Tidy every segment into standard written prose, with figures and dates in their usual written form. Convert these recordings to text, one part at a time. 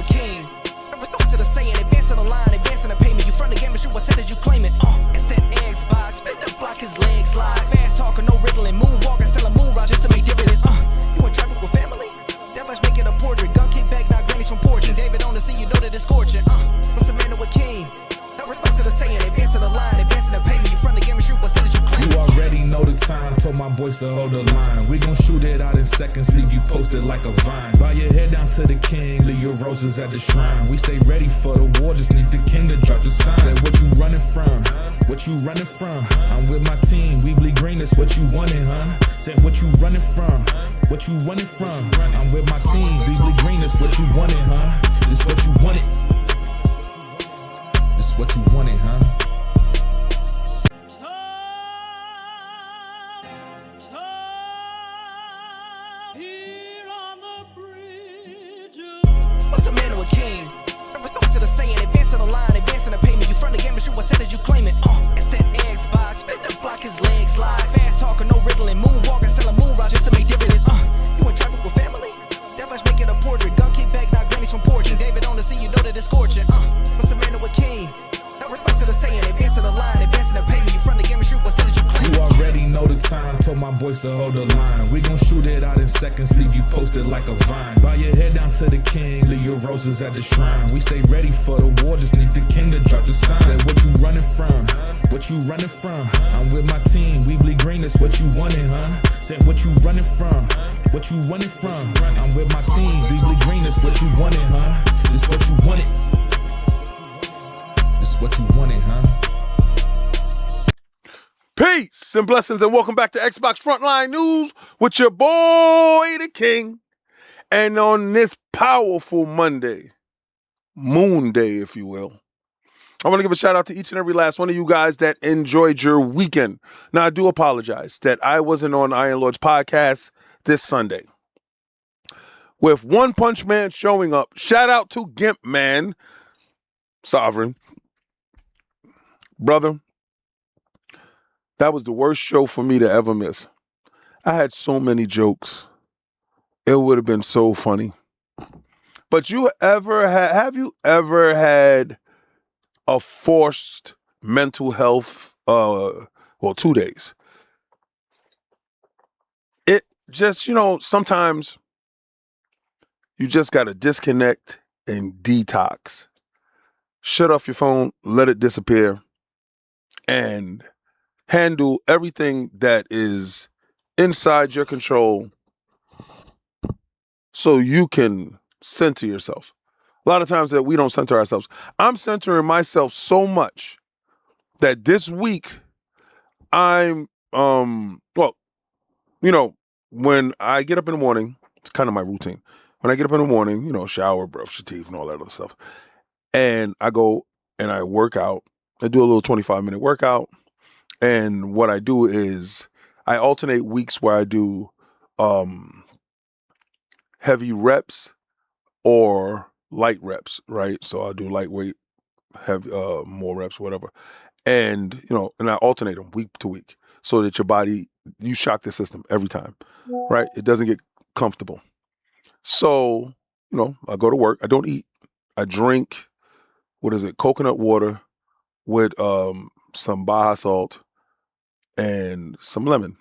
king. To the saying, advancing the line, advancing the payment. You from the game, but you what said as you claim it. It's that Xbox, spin the block, his legs slide. Fast talker, no wriggling, moonwalking, selling moon rock just to make dividends. You in traffic with family? That much making a portrait. Gun kick back, not grannies from porches. David on the sea, you know that it's scorching. What's a man with king? To the saying, advancing the line, advancing the payment. You from the game, but you what said as you claim it. You already know the time, told my boys to hold the line. We gon' shoot it out in seconds, leave you posted like a vine. Bow your head down to the king, leave your roses at the shrine. We stay ready for the war, just need the king to drop the sign. Say what you running from, what you running from. I'm with my team, we bleed green, that's what you wanted, huh? Say what you running from, what you running from. I'm with my team, we bleed green, that's what you wanted, huh? This what you wanted. This what you wanted, huh? What's a man or a king? To the saying, advancing the line, advancing the payment. You from the game, but you what said as you claim it. It's that Xbox, spin the block, his legs slide. Fast talker, no wriggling, moonwalking, selling moon rock just to make dividends. You in traffic with family? That much making a portrait. Gun kick back, not grannies from porches. David on the sea, you know that it's scorching. What's a man or a king? To the saying, advancing the line, advancing the payment. You from the game, but you what said as you claim it. You already know the time, told my boys to hold the line. We gon' shoot it out in seconds, leave you posted like a vine. Bow your head down to the king, leave your roses at the shrine. We stay ready for the war, just need the king to drop the sign. Say what you running from, what you running from. I'm with my team, we bleed green, that's what you wanted, huh? Say what you running from, what you running from. I'm with my team, we bleed green, that's what you wanted, huh? This what you wanted. This what you wanted, huh? Peace and blessings and welcome back to Xbox Frontline News with your boy, the King. And on this powerful Monday, Moon Day, if you will, I want to give a shout out to each and every last one of you guys that enjoyed your weekend. Now, I do apologize that I wasn't on Iron Lord's podcast this Sunday. With One Punch Man showing up, shout out to Gimp Man, Sovereign. Brother, that was the worst show for me to ever miss. I had so many jokes. It would have been so funny. But have you ever had a forced mental health, 2 days? It just, sometimes you just got to disconnect and detox. Shut off your phone, let it disappear, and handle everything that is inside your control so you can center yourself. A lot of times that we don't center ourselves. I'm centering myself so much that this week I'm, when I get up in the morning, it's kind of my routine. When I get up in the morning, shower, brush your teeth and all that other stuff. And I go and I work out. I do a little 25-minute workout. And what I do is I alternate weeks where I do heavy reps or light reps, right? So I do lightweight, heavy, more reps, whatever. And, and I alternate them week to week so that your body, you shock the system every time, right? It doesn't get comfortable. So, I go to work. I don't eat. I drink, coconut water with some Baja salt and some lemon.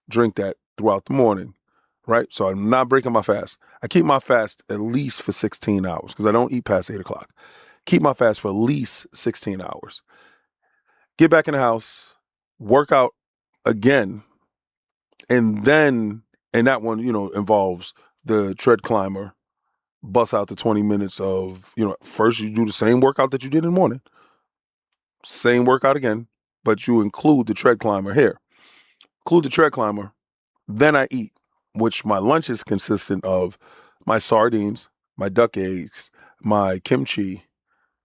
Drink that throughout the morning, right? So I'm not breaking my fast. I keep my fast at least for 16 hours because I don't eat past 8 o'clock. Keep my fast for at least 16 hours. Get back in the house, work out again, and then, and that one, involves the tread climber, bust out the 20 minutes of, first you do the same workout that you did in the morning, same workout again, but you include the tread climber here. Include the tread climber, then I eat, which my lunch is consistent of my sardines, my duck eggs, my kimchi,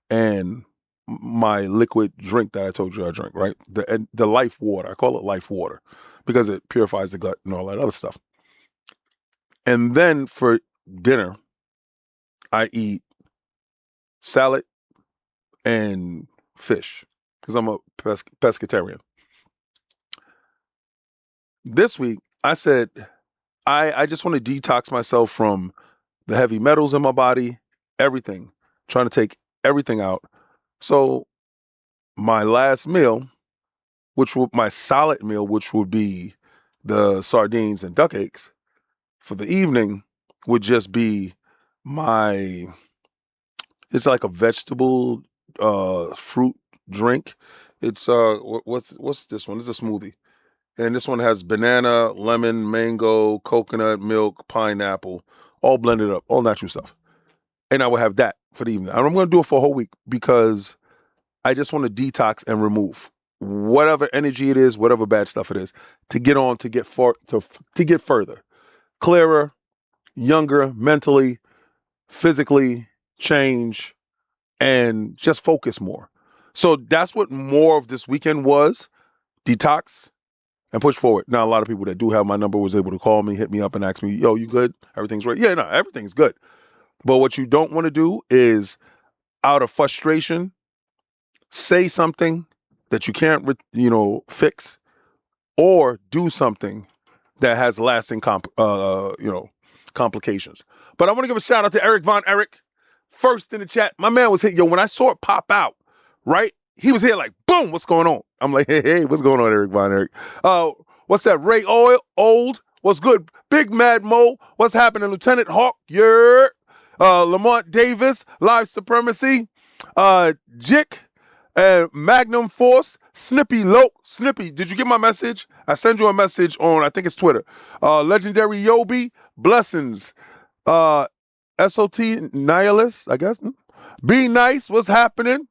and my liquid drink that I told you I drink, right? The life water. I call it life water because it purifies the gut and all that other stuff. And then for dinner, I eat salad and fish because I'm a pescatarian. This week, I said, I just want to detox myself from the heavy metals in my body everything, trying to take everything out. So my last meal, my solid meal, which would be the sardines and duck eggs for the evening, would just be it's like a vegetable fruit drink. It's what's this one? It's a smoothie. And this one has banana, lemon, mango, coconut, milk, pineapple, all blended up, all natural stuff. And I will have that for the evening. And I'm going to do it for a whole week because I just want to detox and remove whatever energy it is, whatever bad stuff it is, to get on, to get further, clearer, younger, mentally, physically, change, and just focus more. So that's what more of this weekend was: detox and push forward. Now, a lot of people that do have my number was able to call me, hit me up, and ask me, "Yo, you good? Everything's right?" Yeah, no, everything's good. But what you don't want to do is, out of frustration, say something that you can't, fix, or do something that has lasting, complications. But I want to give a shout out to Eric Von Eric, first in the chat. My man was here. Yo, when I saw it pop out, right? He was here like, boom, what's going on? I'm like, hey, what's going on, Eric Von Eric? What's that? Ray Old, what's good? Big Mad Mo, what's happening? Lieutenant Hawk, Lamont Davis, Live Supremacy, Jick, Magnum Force, Snippy Loke. Snippy, did you get my message? I send you a message on, I think it's Twitter. Legendary Yobi, Blessings, SOT Nihilist, I guess. Be Nice, what's happening?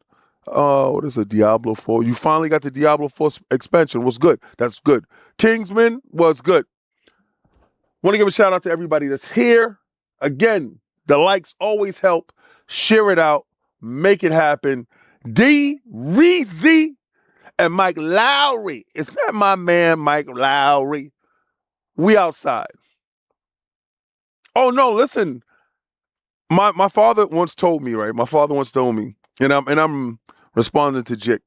What is a Diablo 4? You finally got the Diablo 4 expansion. What's good? That's good. Kingsman was good. Want to give a shout out to everybody that's here. Again, the likes always help. Share it out. Make it happen. D, Reezy, and Mike Lowry. Is that my man, Mike Lowry? We outside. Oh, no, listen. My father once told me, right? My father once told me, and I'm responding to Jick.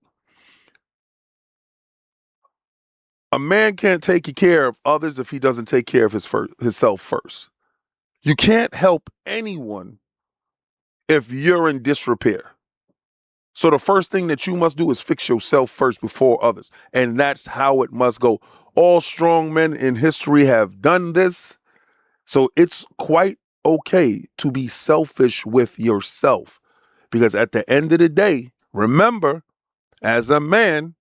A man can't take care of others if he doesn't take care of himself first. You can't help anyone if you're in disrepair. So the first thing that you must do is fix yourself first before others. And that's how it must go. All strong men in history have done this. So it's quite okay to be selfish with yourself. Because at the end of the day, remember, as a man,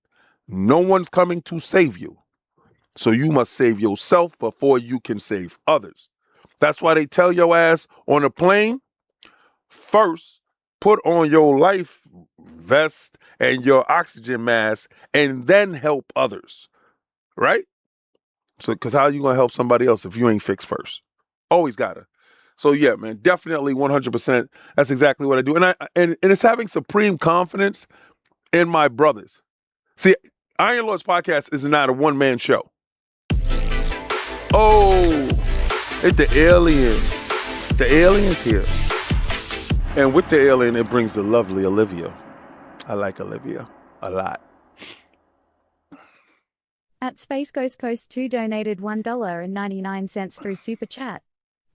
no one's coming to save you. So you must save yourself before you can save others. That's why they tell your ass on a plane, first, put on your life vest and your oxygen mask and then help others, right? So, because how are you going to help somebody else if you ain't fixed first? Always gotta. So yeah, man, definitely 100%. That's exactly what I do. And it's having supreme confidence in my brothers. See, Iron Lords Podcast is not a one-man show. Oh, it's the alien. The alien's here. And with the alien, it brings the lovely Olivia. I like Olivia a lot. At Space Ghost Coast 2 donated $1.99 through Super Chat.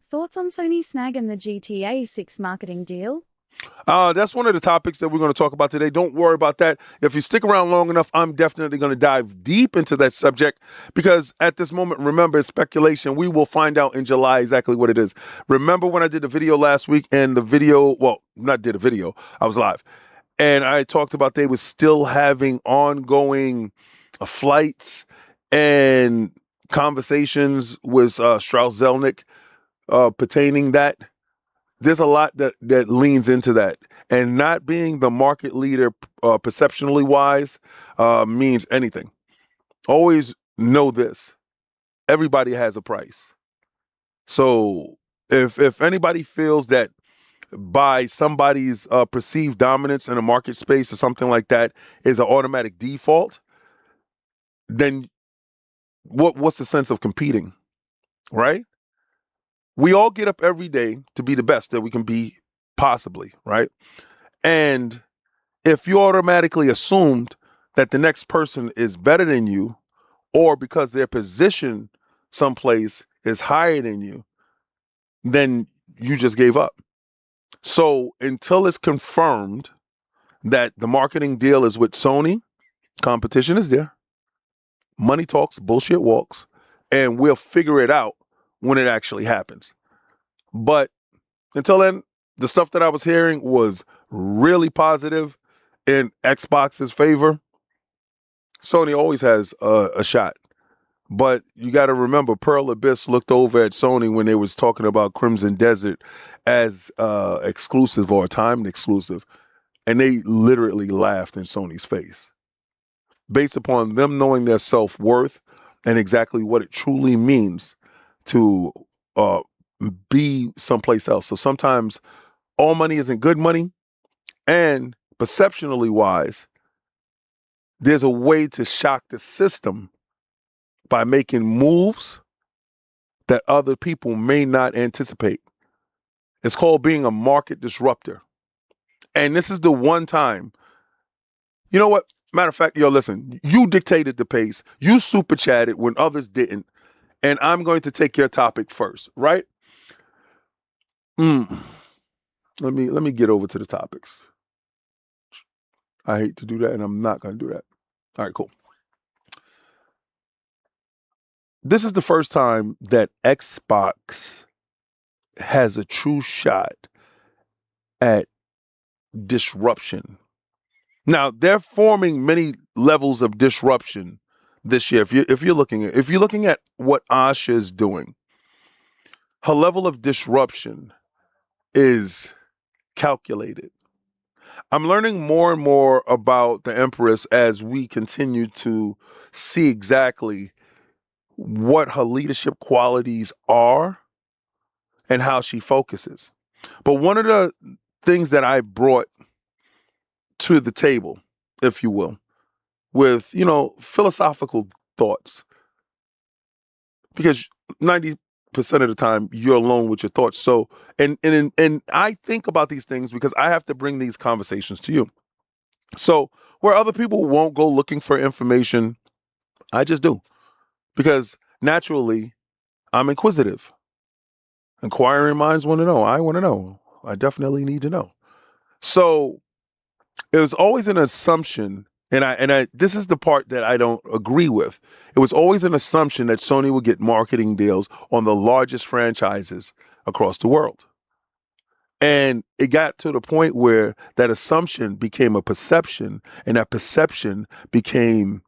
Thoughts on Sony snagging the GTA 6 marketing deal? That's one of the topics that we're going to talk about today. Don't worry about that. If you stick around long enough, I'm definitely going to dive deep into that subject because at this moment, remember, it's speculation. We will find out in July exactly what it is. Remember when I did the video last week and the video, I was live. And I talked about they were still having ongoing flights and conversations with Strauss Zelnick pertaining that. There's a lot that leans into that. And not being the market leader perceptionally wise means anything. Always know this. Everybody has a price. So if anybody feels that by somebody's perceived dominance in a market space or something like that is an automatic default, then what's the sense of competing, right? We all get up every day to be the best that we can be possibly, right? And if you automatically assumed that the next person is better than you or because their position someplace is higher than you, then you just gave up. So until it's confirmed that the marketing deal is with Sony, competition is there. Money talks, bullshit walks, and we'll figure it out when it actually happens. But until then, the stuff that I was hearing was really positive in Xbox's favor. Sony always has a shot. But you got to remember, Pearl Abyss looked over at Sony when they was talking about Crimson Desert as exclusive or timed exclusive, and they literally laughed in Sony's face based upon them knowing their self-worth and exactly what it truly means to be someplace else. So sometimes all money isn't good money, and perceptionally wise, there's a way to shock the system by making moves that other people may not anticipate. It's called being a market disruptor. And this is the one time, you know what? Matter of fact, yo, listen, you dictated the pace. You super chatted when others didn't. And I'm going to take your topic first, right? Let me get over to the topics. I hate to do that, and I'm not going to do that. All right, cool. This is the first time that Xbox has a true shot at disruption. Now, they're forming many levels of disruption this year. If you're looking at what Asha is doing, her level of disruption is calculated. I'm learning more and more about the Empress as we continue to see exactly what her leadership qualities are and how she focuses. But one of the things that I brought to the table, if you will, with, philosophical thoughts, because 90% of the time you're alone with your thoughts. So, and I think about these things because I have to bring these conversations to you. So where other people won't go looking for information, I just do. Because naturally, I'm inquisitive. Inquiring minds want to know. I want to know. I definitely need to know. So it was always an assumption, and I this is the part that I don't agree with. It was always an assumption that Sony would get marketing deals on the largest franchises across the world. And it got to the point where that assumption became a perception, and that perception became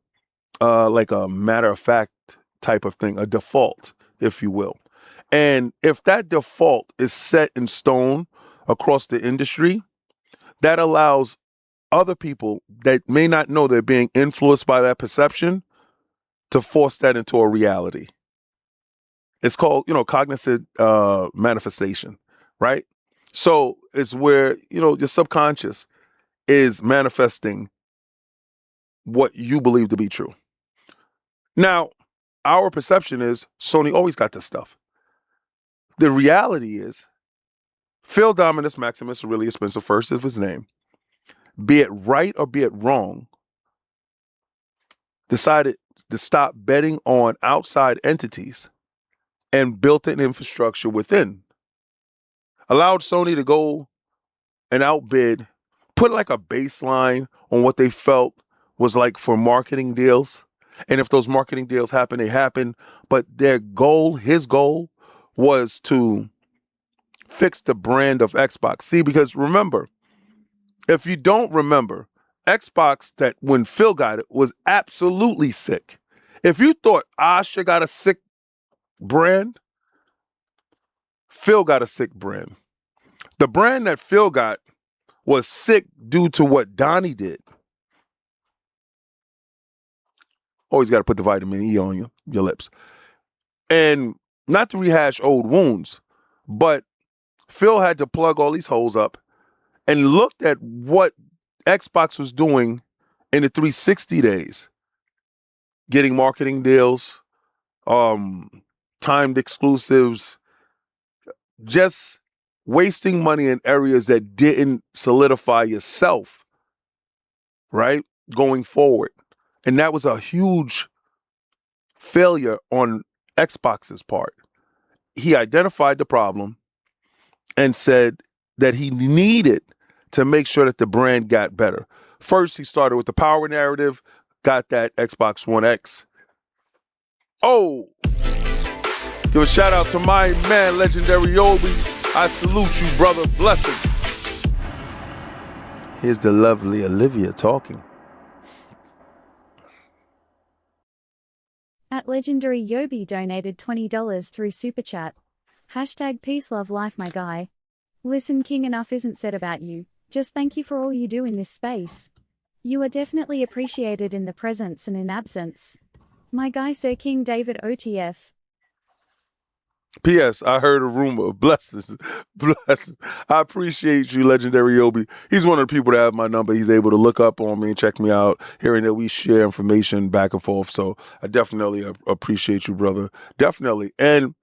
like a matter of fact type of thing, a default, if you will. And if that default is set in stone across the industry, that allows other people that may not know they're being influenced by that perception to force that into a reality. It's called, cognitive manifestation, right? So it's where, your subconscious is manifesting what you believe to be true. Now, our perception is Sony always got this stuff. The reality is Phil Dominus Maximus Aurelius Spencer, first is his name, be it right or be it wrong, decided to stop betting on outside entities and built an infrastructure within. Allowed Sony to go and outbid, put like a baseline on what they felt was like for marketing deals. And if those marketing deals happen, they happen. But his goal was to fix the brand of Xbox. See, because remember, if you don't remember, Xbox, that when Phil got it, was absolutely sick. If you thought Asha got a sick brand, Phil got a sick brand. The brand that Phil got was sick due to what Donnie did. Always got to put the vitamin E on your lips. And not to rehash old wounds, but Phil had to plug all these holes up and looked at what Xbox was doing in the 360 days. Getting marketing deals, timed exclusives, just wasting money in areas that didn't solidify yourself, right? Going forward. And that was a huge failure on Xbox's part. He identified the problem and said that he needed to make sure that the brand got better. First, he started with the power narrative, got that Xbox One X. Oh, give a shout out to my man, Legendary Obi. I salute you, brother. Blessings. Here's the lovely Olivia talking. At Legendary Yobi donated $20 through Super Chat. Hashtag peace love life my guy. Listen King, enough isn't said about you. Just thank you for all you do in this space. You are definitely appreciated in the presence and in absence. My guy Sir King David OTF. P.S. I heard a rumor. Blessings. Blessings. I appreciate you, Legendary Obi. He's one of the people that have my number. He's able to look up on me and check me out, hearing that we share information back and forth. So I definitely appreciate you, brother. Definitely. And,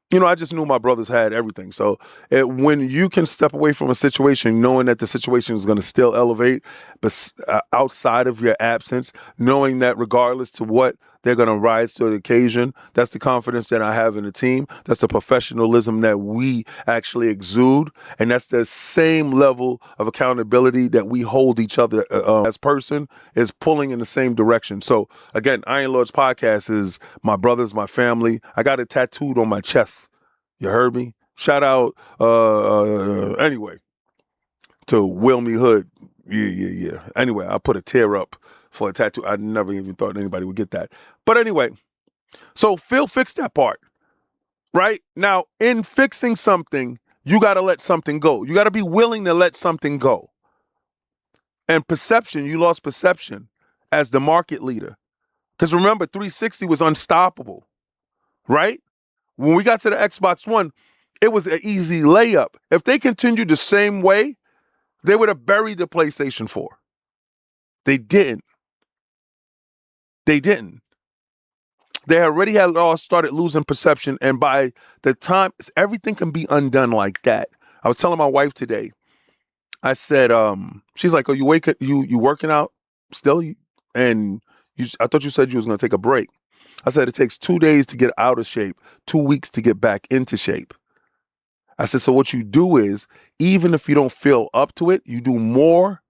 you know, I just knew my brothers had everything. So when you can step away from a situation, knowing that the situation is going to still elevate, but outside of your absence, knowing that regardless to what, they're going to rise to the occasion. That's the confidence that I have in the team. That's the professionalism that we actually exude. And that's the same level of accountability that we hold each other as person is pulling in the same direction. So again, Iron Lords Podcast is my brothers, my family. I got it tattooed on my chest. You heard me? Shout out, anyway, to Wilmy Hood. Yeah. Anyway, I put a tear up for a tattoo. I never even thought anybody would get that. But anyway, so Phil fixed that part, right? Now, in fixing something, you got to let something go. You got to be willing to let something go. And perception, you lost perception as the market leader. Because remember, 360 was unstoppable, right? When we got to the Xbox One, it was an easy layup. If they continued the same way, they would have buried the PlayStation 4. They didn't. They didn't. They already had all started losing perception, and by the time everything can be undone like that. I was telling my wife today. I said, she's like, "Oh, you working out still?" And I thought you said you was going to take a break. I said it takes 2 days to get out of shape, 2 weeks to get back into shape. I said, so what you do is, even if you don't feel up to it, you do more.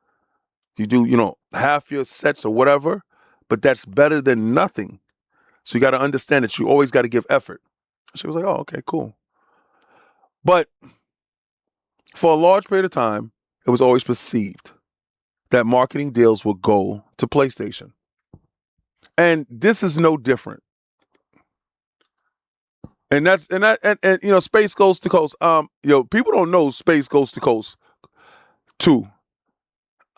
You do, half your sets or whatever. But that's better than nothing. So you got to understand that you always got to give effort. She was like, oh, okay, cool. But for a large period of time, it was always perceived that marketing deals will go to PlayStation. And this is no different. And Space Coast to Coast. People don't know Space Coast to Coast 2.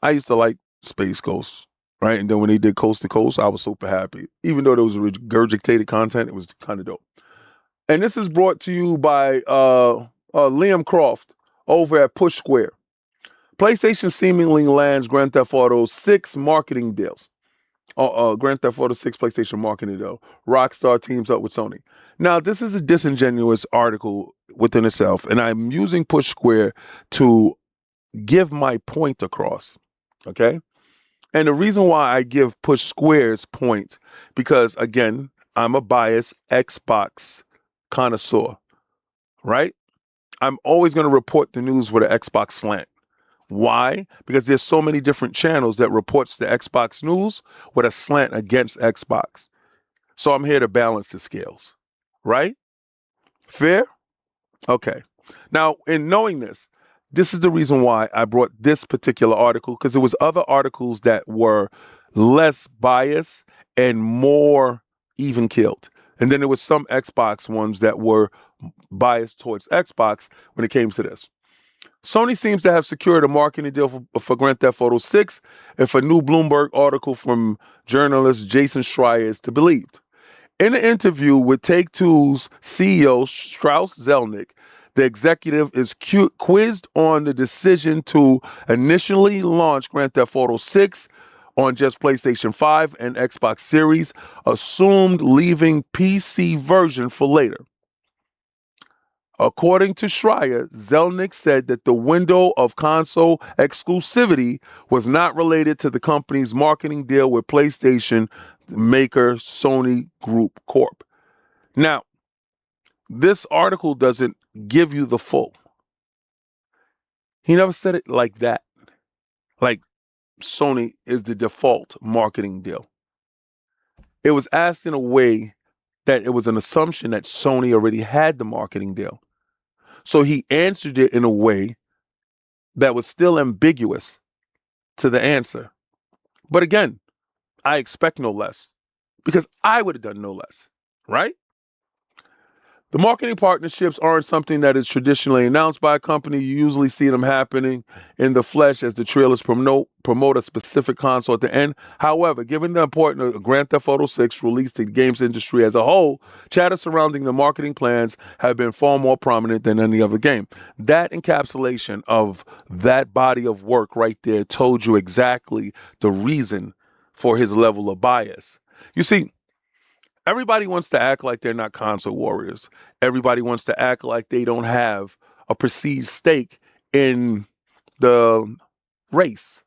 I used to like Space Coast. Right. And then when they did Coast to Coast, I was super happy. Even though there was regurgitated content, it was kind of dope. And this is brought to you by Liam Croft over at Push Square. PlayStation seemingly lands Grand Theft Auto 6 marketing deals. Grand Theft Auto 6 PlayStation marketing deal. Rockstar teams up with Sony. Now, this is a disingenuous article within itself, and I'm using Push Square to give my point across. Okay? And the reason why I give Push Square's point, because again, I'm a biased Xbox connoisseur, right? I'm always going to report the news with an Xbox slant. Why? Because there's so many different channels that reports the Xbox news with a slant against Xbox. So I'm here to balance the scales, right? Fair? Okay. Now, in knowing this is the reason why I brought this particular article, because there was other articles that were less biased and more even keeled. And then there was some Xbox ones that were biased towards Xbox when it came to this. Sony seems to have secured a marketing deal for Grand Theft Auto 6, if a new Bloomberg article from journalist Jason Schreier is to be believed. In an interview with Take-Two's CEO Strauss Zelnick, the executive is quizzed on the decision to initially launch Grand Theft Auto 6 on just PlayStation 5 and Xbox Series, assumed leaving PC version for later. According to Schreier, Zelnick said that the window of console exclusivity was not related to the company's marketing deal with PlayStation maker Sony Group Corp. Now, this article doesn't give you the full. He never said it like that. Like Sony is the default marketing deal. It was asked in a way that it was an assumption that Sony already had the marketing deal. So he answered it in a way that was still ambiguous to the answer. But again, I expect no less because I would have done no less, right? The marketing partnerships aren't something that is traditionally announced by a company. You usually see them happening in the flesh as the trailers promote a specific console at the end. However, given the importance of Grand Theft Auto 6 released to the games industry as a whole, chatter surrounding the marketing plans have been far more prominent than any other game. That encapsulation of that body of work right there told you exactly the reason for his level of bias. You see, everybody wants to act like they're not console warriors. Everybody wants to act like they don't have a perceived stake in the race.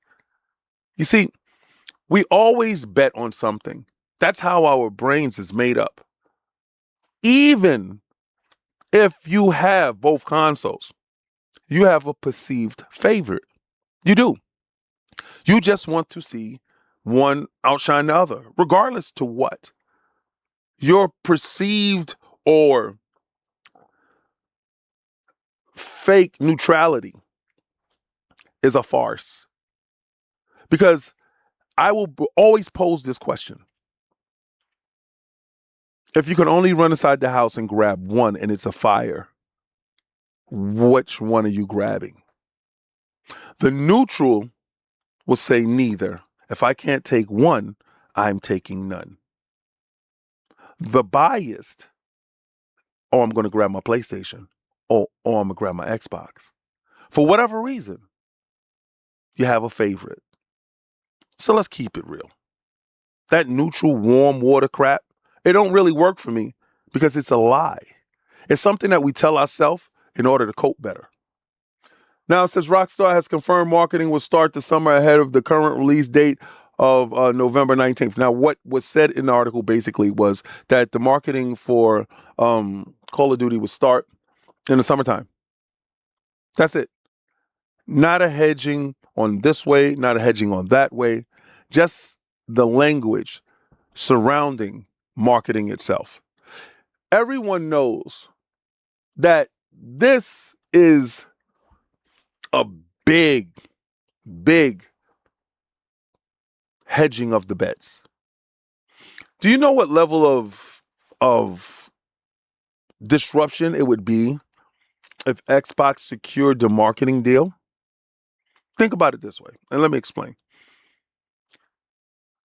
You see, we always bet on something. That's how our brains is made up. Even if you have both consoles, you have a perceived favorite. You do. You just want to see one outshine the other, regardless to what. Your perceived or fake neutrality is a farce. Because I will always pose this question. If you can only run inside the house and grab one and it's a fire, which one are you grabbing? The neutral will say neither. If I can't take one, I'm taking none. The biased, oh, I'm going to grab my PlayStation, or I'm going to grab my Xbox. For whatever reason, you have a favorite. So let's keep it real. That neutral warm water crap, it don't really work for me because it's a lie. It's something that we tell ourselves in order to cope better. Now it says Rockstar has confirmed marketing will start the summer ahead of the current release date of November 19th. Now, what was said in the article basically was that the marketing for Call of Duty would start in the summertime. That's it. Not a hedging on this way, not a hedging on that way, just the language surrounding marketing itself. Everyone knows that this is a big hedging of the bets. Do you know what level of disruption it would be if Xbox secured the marketing deal? Think about it this way, and let me explain.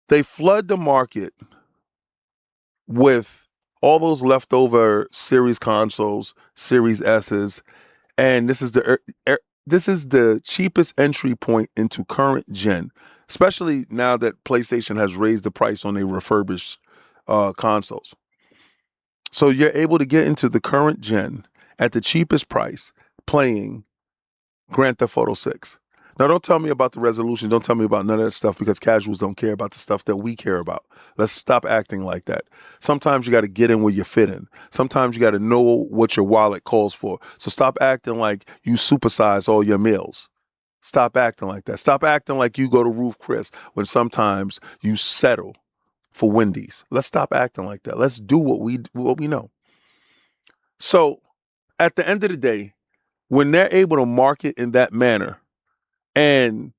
They flood the market with all those leftover Series consoles, Series S's, and this is the cheapest entry point into current gen, especially now that PlayStation has raised the price on their refurbished consoles. So you're able to get into the current gen at the cheapest price playing Grand Theft Auto 6. Now, don't tell me about the resolution. Don't tell me about none of that stuff because casuals don't care about the stuff that we care about. Let's stop acting like that. Sometimes you got to get in where you fit in. Sometimes you got to know what your wallet calls for. So stop acting like you supersize all your meals. Stop acting like that. Stop acting like you go to Ruth Chris when sometimes you settle for Wendy's. Let's stop acting like that. Let's do what we know. So at the end of the day, when they're able to market in that manner, and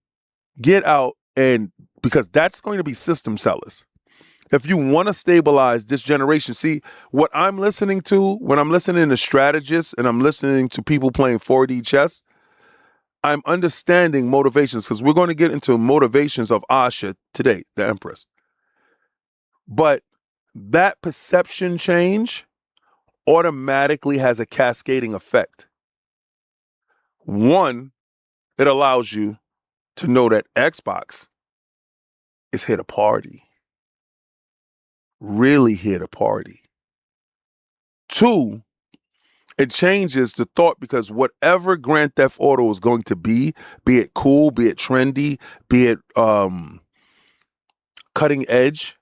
get out, and because that's going to be system sellers. If you want to stabilize this generation, see what I'm listening to when I'm listening to strategists and I'm listening to people playing 4D chess, I'm understanding motivations because we're going to get into motivations of Asha today, the Empress. But that perception change automatically has a cascading effect. One, it allows you to know that Xbox is here to party. Really here to party. Two, it changes the thought because whatever Grand Theft Auto is going to be it cool, be it trendy, be it cutting edge,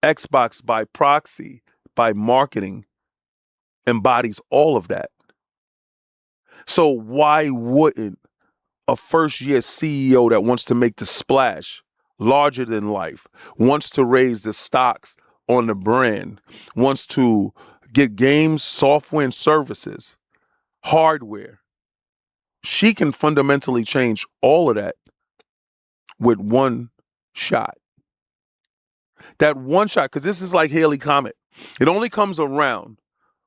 Xbox by proxy, by marketing, embodies all of that. So why wouldn't a first-year CEO that wants to make the splash larger than life, wants to raise the stocks on the brand, wants to get games, software, and services, hardware. She can fundamentally change all of that with one shot. That one shot, because this is like Halley Comet. It only comes around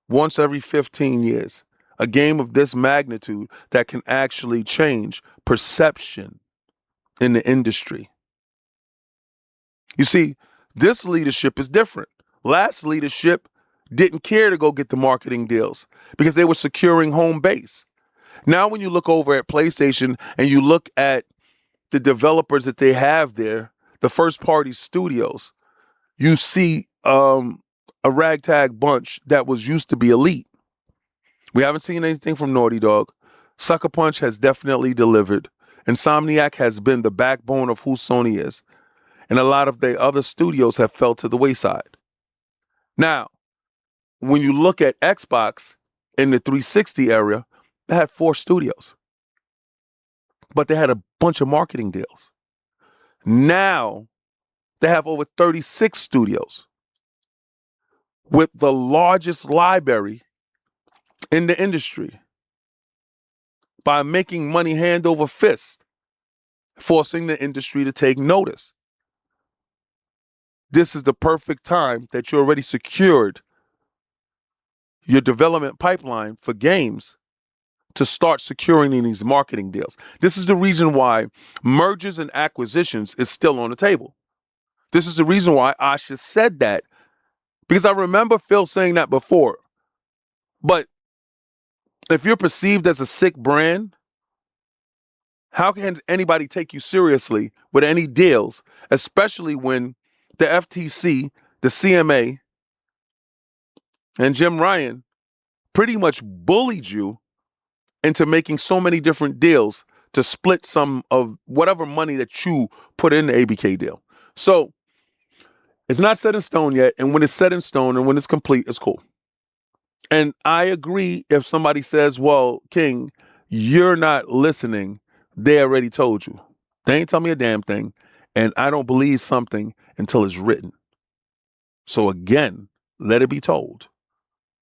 once every 15 years. A game of this magnitude that can actually change perception in the industry. You see, this leadership is different. Last leadership didn't care to go get the marketing deals because they were securing home base. Now, when you look over at PlayStation and you look at the developers that they have there, the first party studios, you see a ragtag bunch that was used to be elite. We haven't seen anything from Naughty Dog. Sucker Punch has definitely delivered. Insomniac has been the backbone of who Sony is. And a lot of the other studios have fell to the wayside. Now, when you look at Xbox in the 360 area, they had 4 studios. But they had a bunch of marketing deals. Now, they have over 36 studios with the largest library in the industry by making money hand over fist, forcing the industry to take notice. This is the perfect time that you already secured your development pipeline for games to start securing these marketing deals. This is the reason why mergers and acquisitions is still on the table. This is the reason why Asha said that, because I remember Phil saying that before. But if you're perceived as a sick brand, how can anybody take you seriously with any deals, especially when the FTC, the CMA, and Jim Ryan pretty much bullied you into making so many different deals to split some of whatever money that you put in the ABK deal. So it's not set in stone yet. And when it's set in stone and when it's complete, it's cool. And I agree if somebody says, well, King, you're not listening. They already told you. They ain't tell me a damn thing. And I don't believe something until it's written. So again, let it be told.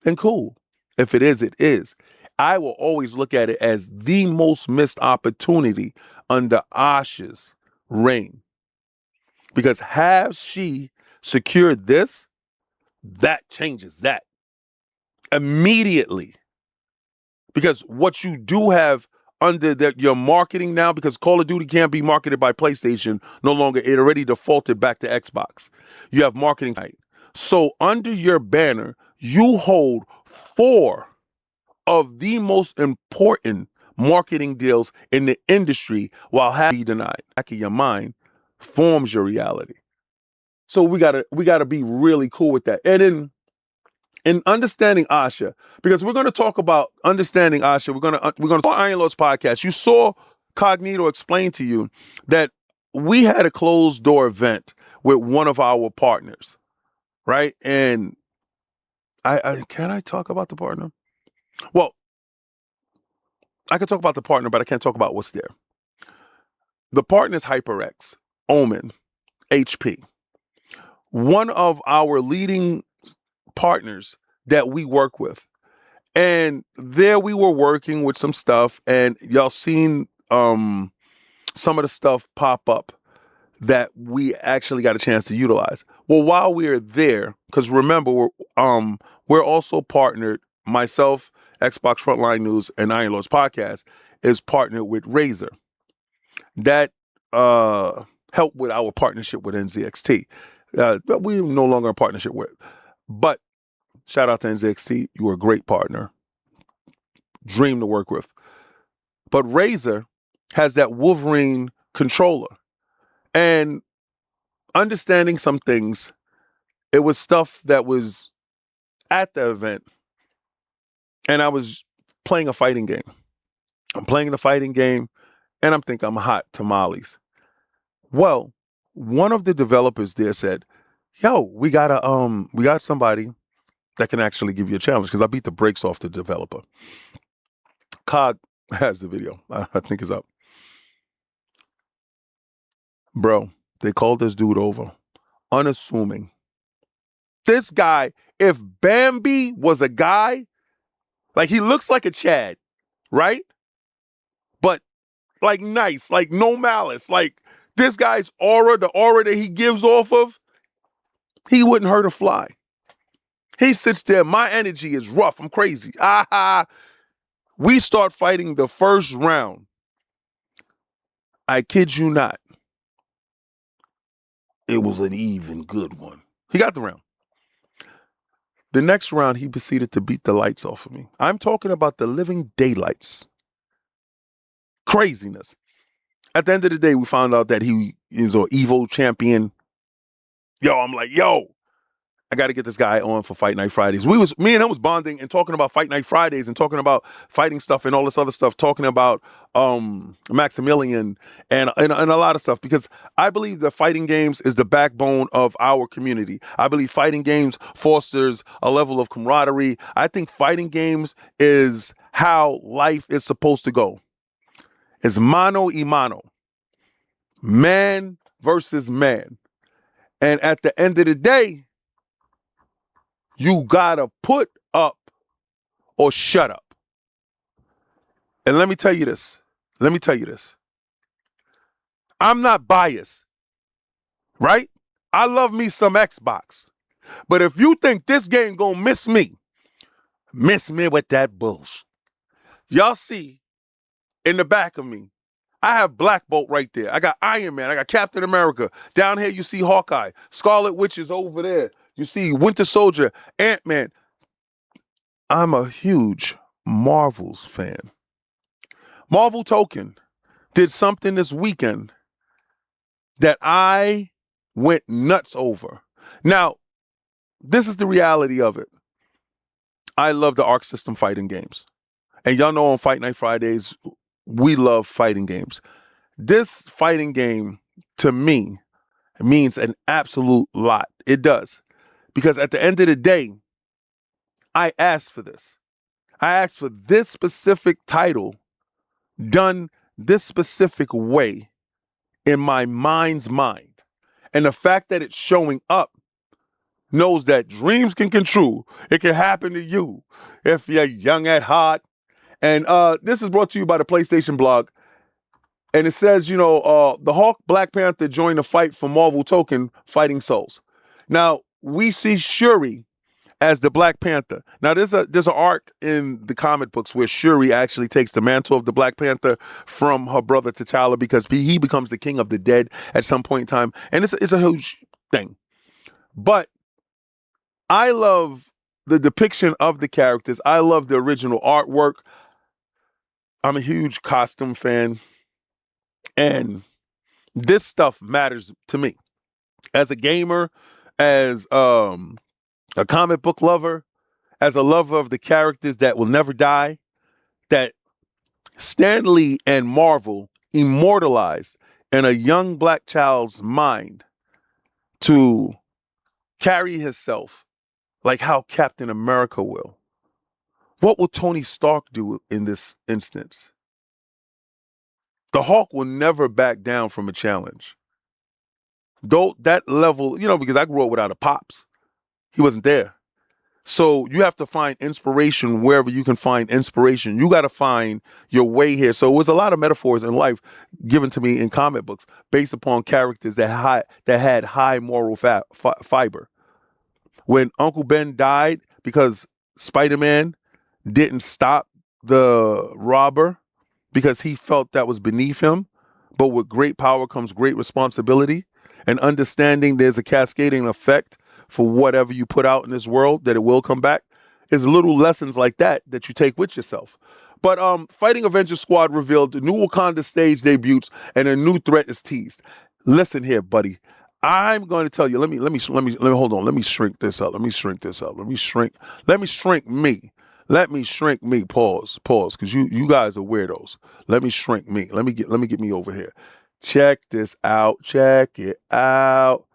Then cool. If it is, it is. I will always look at it as the most missed opportunity under Asha's reign. Because has she secured this, that changes that immediately. Because what you do have under your marketing now, because Call of Duty can't be marketed by PlayStation no longer, it already defaulted back to Xbox. You have marketing. So under your banner, you hold 4 of the most important marketing deals in the industry while having denied. Back of your mind forms your reality. So we gotta be really cool with that. And in understanding Asha, because we're going to talk about understanding Asha, we're going to Iron Lords podcast. You saw Cognito explain to you that we had a closed door event with one of our partners, right? And can I talk about the partner? Well, I can talk about the partner, but I can't talk about what's there. The partner is HyperX, Omen, HP. One of our leading partners that we work with. And there we were working with some stuff, and y'all seen some of the stuff pop up that we actually got a chance to utilize. Well, while we are there, because remember, we're also partnered, myself, Xbox Frontline News, and Iron Lords Podcast is partnered with Razer. That helped with our partnership with NZXT. We're no longer in partnership with. But shout out to NZXT. You were a great partner. Dream to work with. But Razer has that Wolverine controller. And understanding some things, it was stuff that was at the event. And I was playing a fighting game. I'm playing the fighting game, and I'm thinking I'm hot tamales. Well, one of the developers there said, yo, we got somebody that can actually give you a challenge, because I beat the brakes off the developer. Cog has the video. I think it's up. Bro, they called this dude over. Unassuming. This guy, if Bambi was a guy, like he looks like a Chad, right? But like nice, like no malice. Like this guy's aura, the aura that he gives off of, he wouldn't hurt a fly. He sits there, my energy is rough, I'm crazy. We start fighting the first round. I kid you not. It was an even good one. He got the round. The next round, he proceeded to beat the lights off of me. I'm talking about the living daylights. Craziness. At the end of the day, we found out that he is an Evo champion. Yo, I'm like, yo, I got to get this guy on for Fight Night Fridays. Me and him was bonding and talking about Fight Night Fridays and talking about fighting stuff and all this other stuff, talking about Maximilian and a lot of stuff, because I believe that fighting games is the backbone of our community. I believe fighting games fosters a level of camaraderie. I think fighting games is how life is supposed to go. It's mano y mano. Man versus man. And at the end of the day, you gotta put up or shut up. And let me tell you this. I'm not biased, right? I love me some Xbox. But if you think this game gonna miss me with that bullshit. Y'all see in the back of me, I have Black Bolt right there. I got Iron Man. I got Captain America. Down here, you see Hawkeye. Scarlet Witch is over there. You see Winter Soldier, Ant-Man. I'm a huge Marvel's fan. Marvel Tokon did something this weekend that I went nuts over. Now, this is the reality of it. I love the Arc System fighting games. And y'all know on Fight Night Fridays, we love fighting games. This fighting game, to me, means an absolute lot. It does. Because at the end of the day, I asked for this. I asked for this specific title done this specific way in my mind's mind. And the fact that it's showing up knows that dreams can come true. It can happen to you if you're young at heart. And this is brought to you by the PlayStation blog. And it says, the Hulk, Black Panther joined the fight for Marvel Tokon Fighting Souls. Now, we see Shuri as the Black Panther. Now, there's an arc in the comic books where Shuri actually takes the mantle of the Black Panther from her brother T'Challa, because he becomes the king of the dead at some point in time. And it's a huge thing. But I love the depiction of the characters. I love the original artwork. I'm a huge costume fan. And this stuff matters to me. As a gamer, as a comic book lover, as a lover of the characters that will never die, that Stan Lee and Marvel immortalized in a young black child's mind to carry himself like how Captain America will. What will Tony Stark do in this instance? The Hulk will never back down from a challenge. Though that level, because I grew up without a pops. He wasn't there. So you have to find inspiration wherever you can find inspiration. You got to find your way here. So it was a lot of metaphors in life given to me in comic books based upon characters that had high moral fiber. When Uncle Ben died because Spider-Man didn't stop the robber because he felt that was beneath him, but with great power comes great responsibility, and understanding there's a cascading effect for whatever you put out in this world, that it will come back, is little lessons like that you take with yourself. But Fighting Avengers Squad revealed the new Wakanda stage debuts and a new threat is teased. Listen here, buddy. I'm going to tell you. Let me hold on. Let me shrink this up. Let me shrink me. Pause. Because you guys are weirdos. Let me shrink me. Let me get me over here. Check this out. Check it out.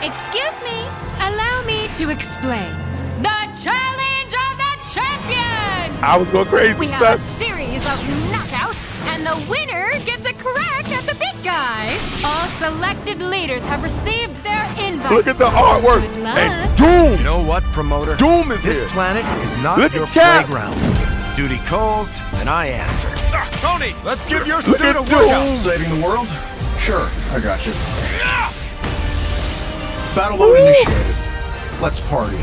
Excuse me. Allow me to explain. The challenge of the champion! I was going crazy, We have a series of knockouts And the winner gets a crack at the big guy. All selected leaders have received their invites. Look at the artwork. Good luck. And Doom. You know what, promoter? Doom is This here. planet is not Look your at Cap. playground. Duty calls, and I answer. Tony, let's give your Look suit at a workout. Doom. Saving the world? Sure, I got you. Battle mode initiated. Let's party.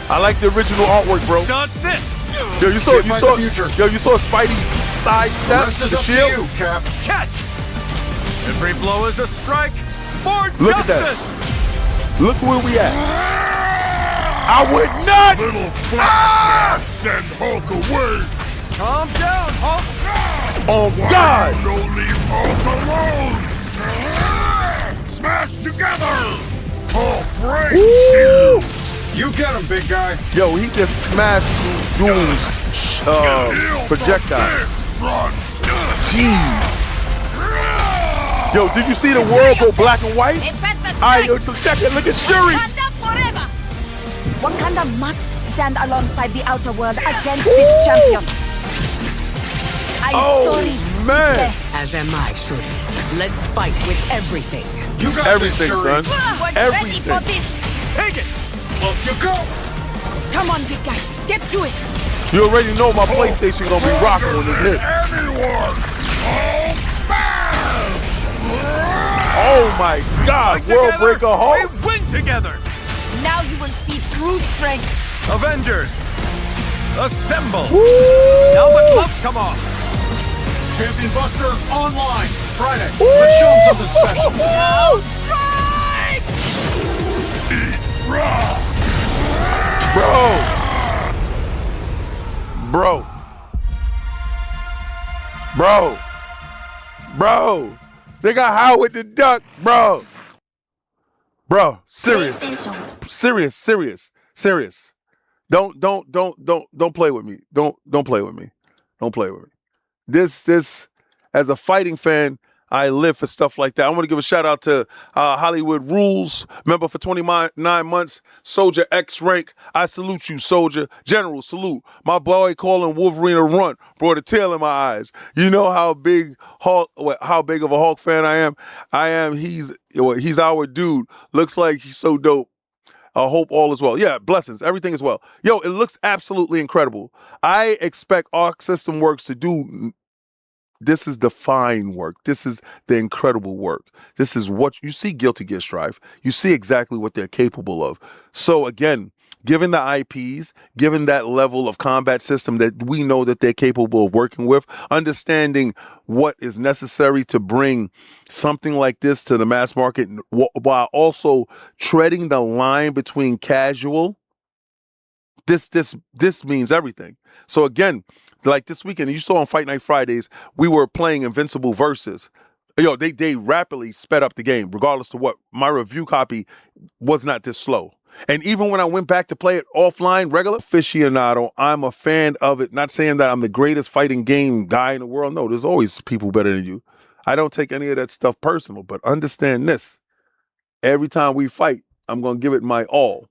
I like the original artwork, bro. Dodge this. Yo, you Can't fight the future. you saw Spidey sidestep Rest is the up shield? to you, Cap. Catch. Every blow is a strike for Look at that. justice. Look where we at. I would not. Little flat send Hulk away. Calm down, Hulk. Oh Why God. you don't leave Hulk alone? Smash together. Hulk break. Woo! You get him, big guy. Yo, he just smashed Doom's projectile. Jeez. Yo, did you see the world go black and white? Alright, yo, so check it. Look at Shuri. Wakanda must stand alongside the outer world against this champion. I'm sorry, man. sister. As am I, Shuri. Let's fight with everything. You got Everything, this, Shuri. son. Was ready Everything. for this. Take it. Up you go. Come on, big guy. Get to it. You already know my PlayStation gonna be rocking when this hit. Anyone. Hulk smash. Oh my God, World Together, Breaker Hulk. we win together. Now you will see true strength. Avengers, assemble. Woo! Now the gloves come off. Champion Buster online. Friday. Let's show him something special. Now strike! Bro. They got Howard the Duck, bro. Serious. Don't play with me. Don't play with me. Don't play with me. This, as a fighting fan, I live for stuff like that. I want to give a shout out to Hollywood Rules, member for 29 months, Soldier X rank. I salute you, Soldier. General, salute. My boy calling Wolverine a runt brought a tear in my eyes. You know how big of a Hulk fan I am. He's our dude. Looks like he's so dope. I hope all is well. Yeah, blessings. Everything is well. Yo, it looks absolutely incredible. I expect Arc System Works to do. This is the fine work. This is the incredible work. This is what you see. Guilty Gear Strive. You see exactly what they're capable of. So again, given the IPs, given that level of combat system that we know that they're capable of working with, understanding what is necessary to bring something like this to the mass market while also treading the line between casual, this means everything. So again, like this weekend, you saw on Fight Night Fridays, we were playing Invincible Versus. Yo, they rapidly sped up the game, regardless to what. My review copy was not this slow. And even when I went back to play it offline, regular aficionado, I'm a fan of it. Not saying that I'm the greatest fighting game guy in the world. No, there's always people better than you. I don't take any of that stuff personal, but understand this. Every time we fight, I'm going to give it my all.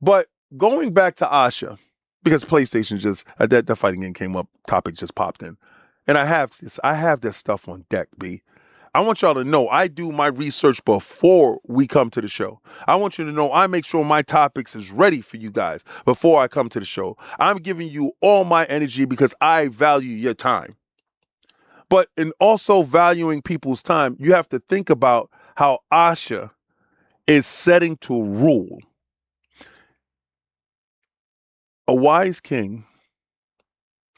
But going back to Asha, because PlayStation just, that fighting game came up, topic just popped in. And I have this stuff on deck, B. I want y'all to know I do my research before we come to the show. I want you to know I make sure my topics is ready for you guys before I come to the show. I'm giving you all my energy because I value your time. But in also valuing people's time, you have to think about how Asha is setting to rule. A wise king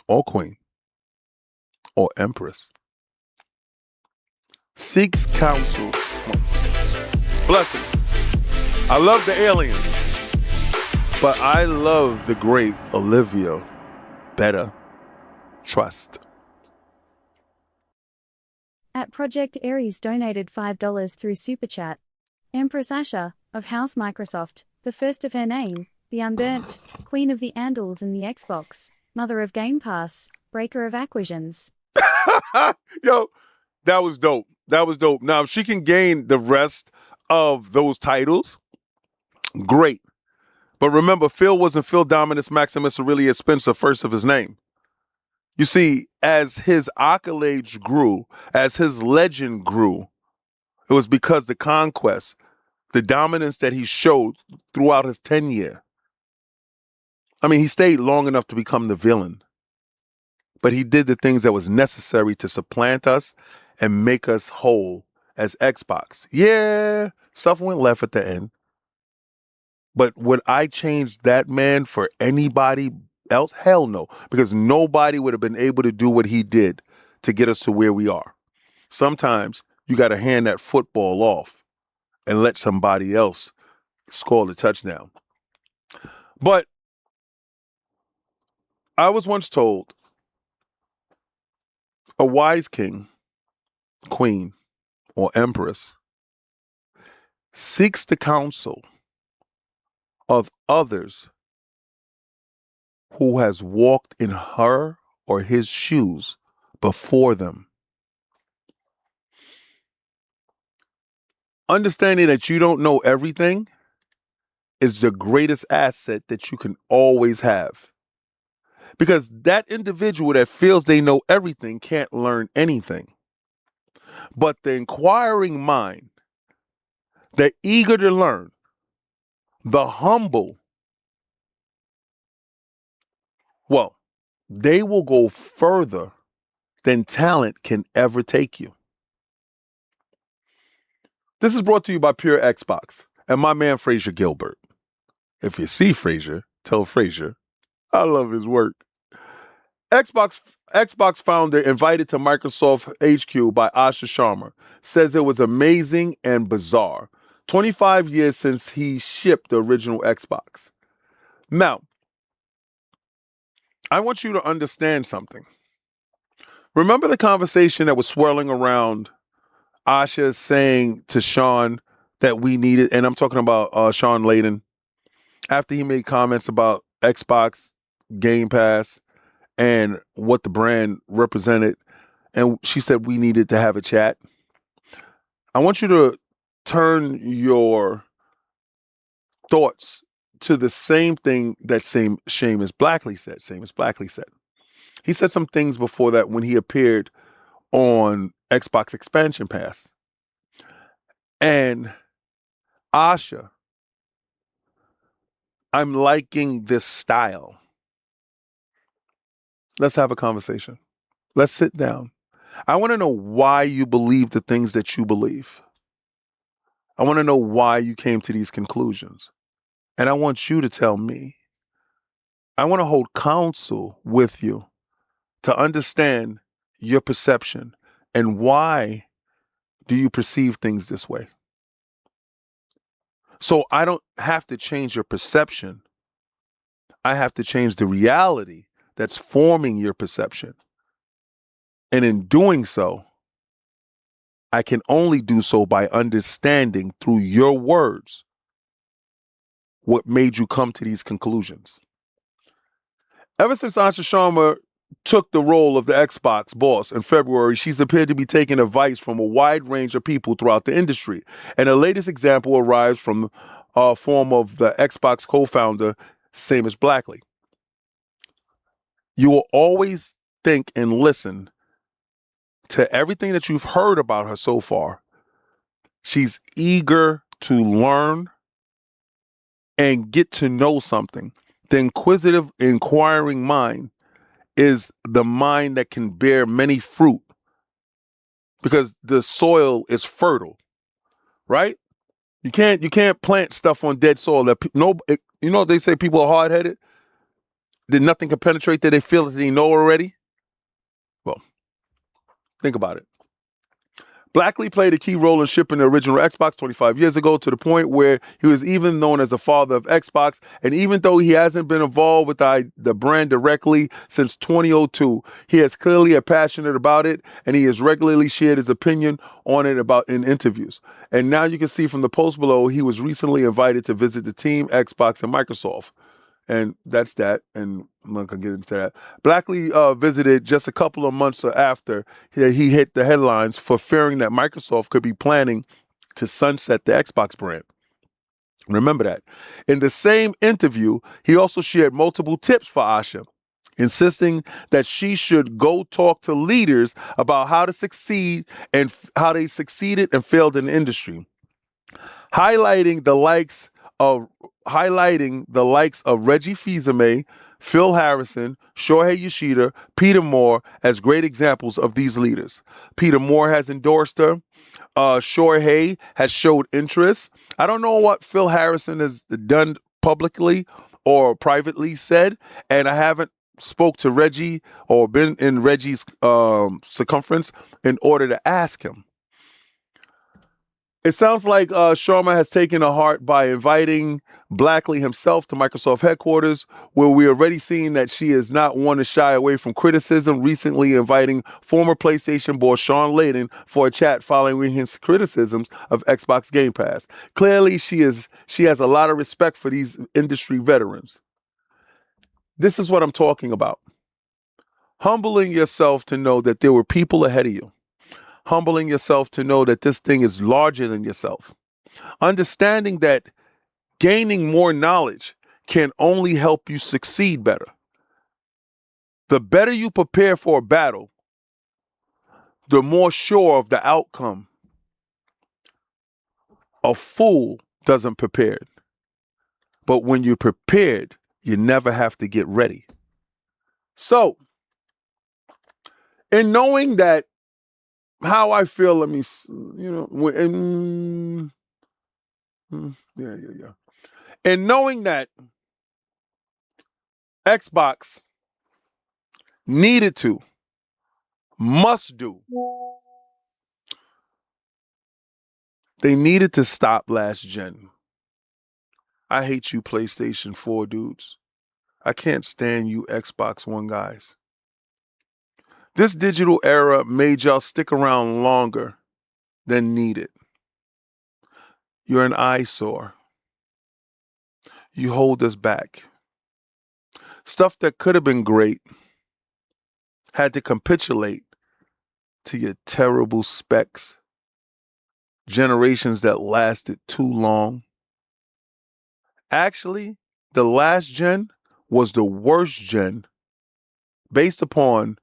or queen or empress seeks counsel. Blessings. I love the aliens, but I love the great Olivia better. Trust. At Project Aries donated $5 through Super Chat. Empress Asha, of House Microsoft, the first of her name, the Unburnt, Queen of the Andals and the Xbox, Mother of Game Pass, Breaker of Acquisitions. Yo, that was dope. Now, if she can gain the rest of those titles, great. But remember, Phil wasn't Phil Dominus Maximus Aurelius Spencer, first of his name. You see, as his accolades grew, as his legend grew, it was because the conquest, the dominance that he showed throughout his tenure. I mean, he stayed long enough to become the villain, but he did the things that was necessary to supplant us and make us whole as Xbox. Yeah, stuff went left at the end. But would I change that man for anybody else? Hell no, because nobody would have been able to do what he did to get us to where we are. Sometimes you got to hand that football off and let somebody else score the touchdown. But I was once told a wise king, queen, or empress seeks the counsel of others who has walked in her or his shoes before them. Understanding that you don't know everything is the greatest asset that you can always have. Because that individual that feels they know everything can't learn anything. But the inquiring mind, the eager to learn, the humble, well, they will go further than talent can ever take you. This is brought to you by Pure Xbox and my man Frazier Gilbert. If you see Frazier, tell Frazier I love his work. Xbox founder invited to Microsoft HQ by Asha Sharma says it was amazing and bizarre. 25 years since he shipped the original Xbox. Now, I want you to understand something. Remember the conversation that was swirling around Asha saying to Sean that we needed, and I'm talking about Sean Layden, after he made comments about Xbox Game Pass and what the brand represented, and she said we needed to have a chat. I want you to turn your thoughts to the same thing that Seamus Blackley said. He said some things before that when he appeared on Xbox Expansion Pass. And Asha, I'm liking this style. Let's have a conversation. Let's sit down. I want to know why you believe the things that you believe. I want to know why you came to these conclusions. And I want you to tell me. I want to hold counsel with you to understand your perception and why do you perceive things this way. So I don't have to change your perception. I have to change the reality that's forming your perception. And in doing so, I can only do so by understanding through your words what made you come to these conclusions. Ever since Asha Sharma took the role of the Xbox boss in February, she's appeared to be taking advice from a wide range of people throughout the industry. And the latest example arrives from the form of the Xbox co-founder, Seamus Blackley. You will always think and listen to everything that you've heard about her so far. She's eager to learn and get to know something. The inquisitive, inquiring mind is the mind that can bear many fruit because the soil is fertile, right? You can't plant stuff on dead soil. They say people are hard-headed, that nothing can penetrate that they feel that they know already. Well, think about it. Blackley played a key role in shipping the original Xbox 25 years ago to the point where he was even known as the father of Xbox. And even though he hasn't been involved with the brand directly since 2002, he is clearly passionate about it, and he has regularly shared his opinion on it in interviews. And now you can see from the post below, he was recently invited to visit the team, Xbox, and Microsoft. And that's that. And I'm not going to get into that. Blackley visited just a couple of months after he hit the headlines for fearing that Microsoft could be planning to sunset the Xbox brand. Remember that. In the same interview, he also shared multiple tips for Asha. insisting that she should go talk to leaders about how to succeed and how they succeeded and failed in the industry, highlighting the likes of Reggie Fils-Aimé, Phil Harrison, Shohei Yoshida, Peter Moore as great examples of these leaders. Peter Moore has endorsed her. Shohei has showed interest. I don't know what Phil Harrison has done publicly or privately said, and I haven't spoke to Reggie or been in Reggie's circumference in order to ask him. It sounds like Sharma has taken a heart by inviting Blackley himself to Microsoft headquarters, where we already seen that she is not one to shy away from criticism, recently inviting former PlayStation boss Sean Layden for a chat following his criticisms of Xbox Game Pass. Clearly, she has a lot of respect for these industry veterans. This is what I'm talking about. Humbling yourself to know that there were people ahead of you. Humbling yourself to know that this thing is larger than yourself. Understanding that gaining more knowledge can only help you succeed better. The better you prepare for a battle, the more sure of the outcome. A fool doesn't prepare. But when you're prepared, you never have to get ready. So, in knowing that, how I feel, let me, And knowing that Xbox must do, they needed to stop last gen. I hate you PlayStation 4 dudes. I can't stand you Xbox One guys. This digital era made y'all stick around longer than needed. You're an eyesore. You hold us back. Stuff that could have been great had to capitulate to your terrible specs. Generations that lasted too long. Actually, the last gen was the worst gen based upon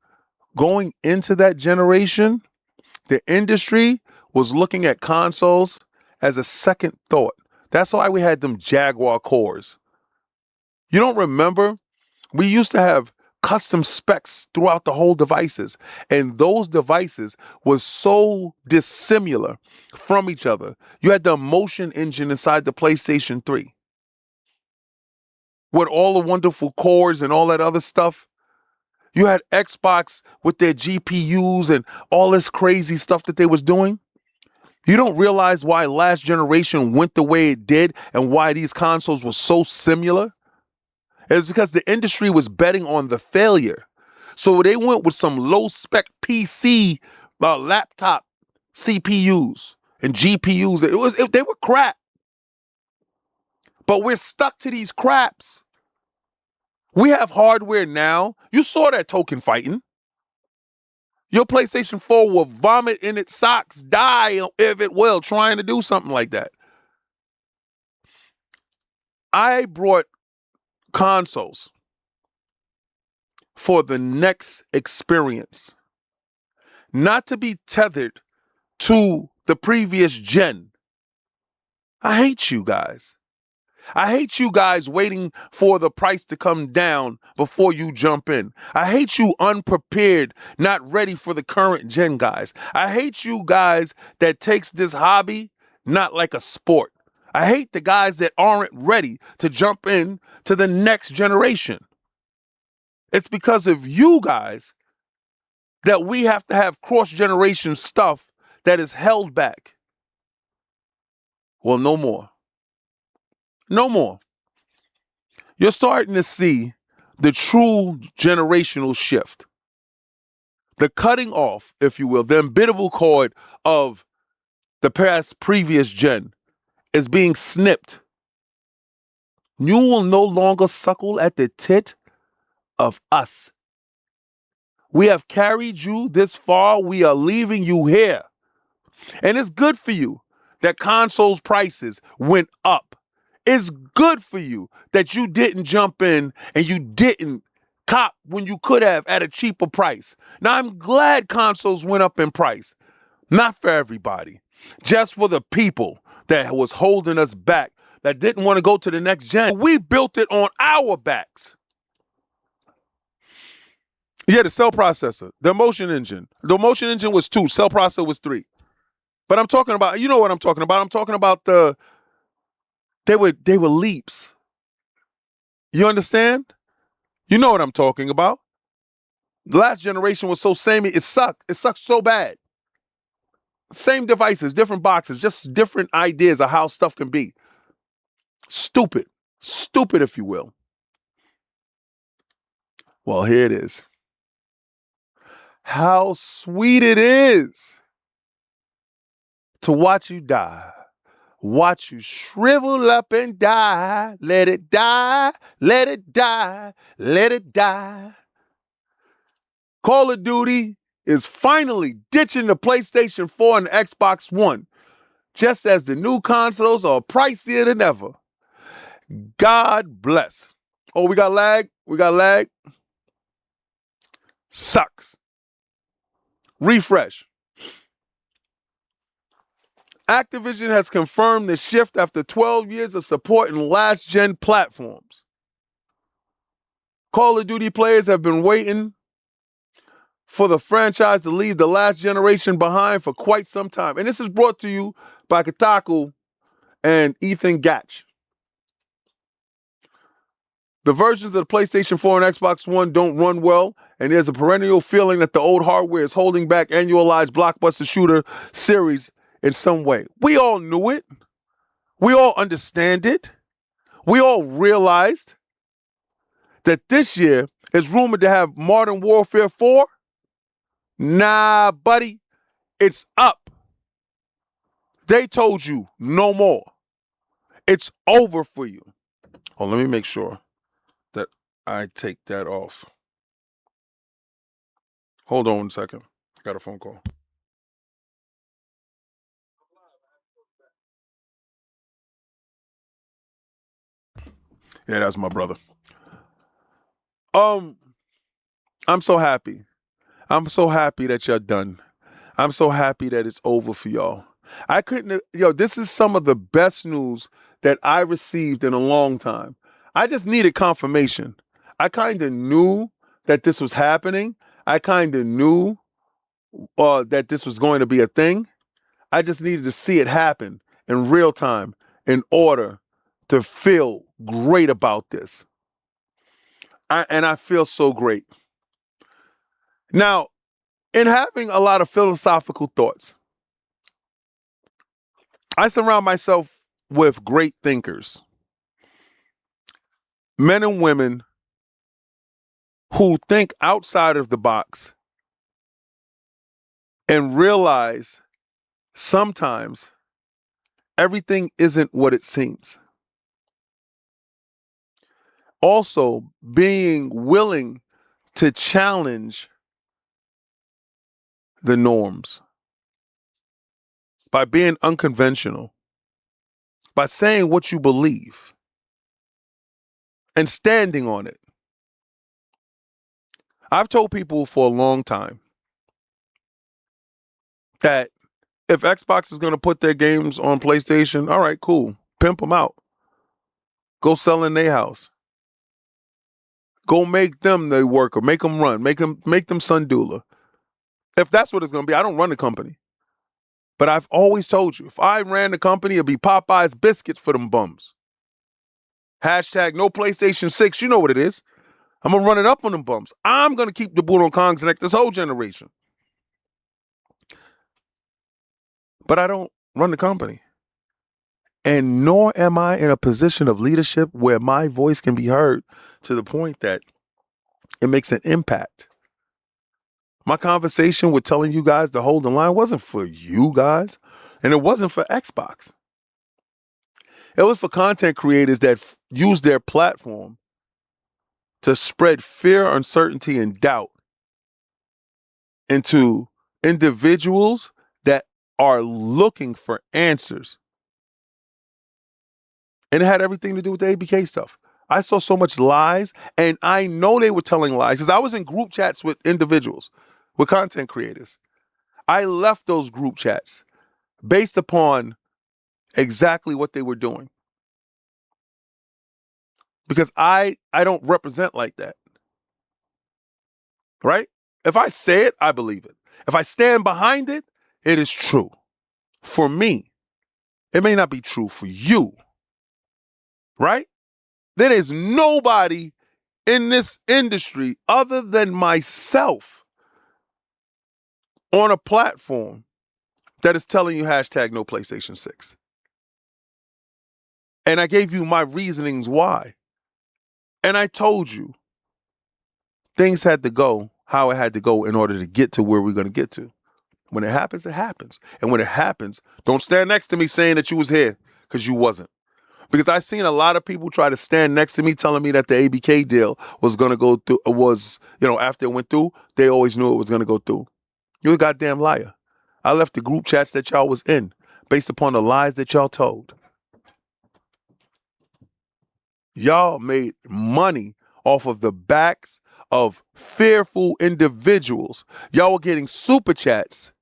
going into that generation. The industry was looking at consoles as a second thought. That's why we had them Jaguar cores. You don't remember? We used to have custom specs throughout the whole devices. And those devices was so dissimilar from each other. You had the motion engine inside the PlayStation 3. With all the wonderful cores and all that other stuff. You had Xbox with their GPUs and all this crazy stuff that they was doing. You don't realize why last generation went the way it did and why these consoles were so similar? It's because the industry was betting on the failure. So they went with some low-spec PC laptop CPUs and GPUs. They were crap. But we're stuck to these craps. We have hardware now. You saw that Tokon fighting. Your PlayStation 4 will vomit in its socks, die if it will, trying to do something like that. I brought consoles for the next experience, not to be tethered to the previous gen. I hate you guys. I hate you guys waiting for the price to come down before you jump in. I hate you unprepared, not ready for the current gen guys. I hate you guys that takes this hobby not like a sport. I hate the guys that aren't ready to jump in to the next generation. It's because of you guys that we have to have cross-generation stuff that is held back. Well, no more. No more. You're starting to see the true generational shift. The cutting off, if you will, the umbilical cord of the previous gen is being snipped. You will no longer suckle at the tit of us. We have carried you this far. We are leaving you here. And it's good for you that consoles prices went up. It's good for you that you didn't jump in and you didn't cop when you could have at a cheaper price. Now, I'm glad consoles went up in price. Not for everybody. Just for the people that was holding us back, that didn't want to go to the next gen. We built it on our backs. Yeah, the cell processor, the motion engine. The motion engine was 2, cell processor was 3. But I'm talking about, you know what I'm talking about. I'm talking about they were leaps. You understand? You know what I'm talking about. The last generation was so samey, it sucked. It sucked so bad. Same devices, different boxes, just different ideas of how stuff can be. Stupid. Stupid, if you will. Well, here it is. How sweet it is to watch you die. Watch you shrivel up and die. Let it die. Let it die. Let it die. Call of Duty is finally ditching the PlayStation 4 and the Xbox One, just as the new consoles are pricier than ever. God bless. Oh, we got lag? We got lag? Sucks. Refresh. Activision has confirmed the shift after 12 years of supporting last-gen platforms. Call of Duty players have been waiting for the franchise to leave the last generation behind for quite some time. And this is brought to you by Kotaku and Ethan Gatch. The versions of the PlayStation 4 and Xbox One don't run well, and there's a perennial feeling that the old hardware is holding back annualized blockbuster shooter series in some way. We all knew it. We all understand it. We all realized that this year is rumored to have Modern Warfare 4. Nah, buddy, it's up. They told you no more. It's over for you. Oh, let me make sure that I take that off. Hold on 1 second. I got a phone call. Yeah, that's my brother. I'm so happy. I'm so happy that you're done. I'm so happy that it's over for y'all. This is some of the best news that I received in a long time. I just needed confirmation. I kind of knew that this was happening. I kind of knew that this was going to be a thing. I just needed to see it happen in real time in order to feel great about this. And I feel so great. Now, in having a lot of philosophical thoughts, I surround myself with great thinkers, men and women who think outside of the box and realize sometimes everything isn't what it seems. Also, being willing to challenge the norms by being unconventional, by saying what you believe and standing on it. I've told people for a long time that if Xbox is going to put their games on PlayStation, all right, cool. Pimp them out. Go sell in their house. Go make them the worker. Make them run. Make them Sundula. If that's what it's going to be, I don't run the company. But I've always told you, if I ran the company, it'd be Popeye's biscuits for them bums. Hashtag no PlayStation 6. You know what it is. I'm going to run it up on them bums. I'm going to keep the boot on Kong's neck this whole generation. But I don't run the company. And nor am I in a position of leadership where my voice can be heard to the point that it makes an impact. My conversation with telling you guys to hold the line wasn't for you guys, and it wasn't for Xbox. It was for content creators that use their platform to spread fear, uncertainty, and doubt into individuals that are looking for answers. And it had everything to do with the ABK stuff. I saw so much lies, and I know they were telling lies because I was in group chats with individuals, with content creators. I left those group chats based upon exactly what they were doing. Because I don't represent like that. Right? If I say it, I believe it. If I stand behind it, it is true. For me, it may not be true for you. Right? There is nobody in this industry other than myself on a platform that is telling you hashtag no PlayStation 6. And I gave you my reasonings why. And I told you things had to go how it had to go in order to get to where we're going to get to. When it happens, it happens. And when it happens, don't stand next to me saying that you was here, because you wasn't. Because I seen a lot of people try to stand next to me telling me that the ABK deal was going to go through, after it went through, they always knew it was going to go through. You're a goddamn liar. I left the group chats that y'all was in based upon the lies that y'all told. Y'all made money off of the backs of fearful individuals. Y'all were getting super chats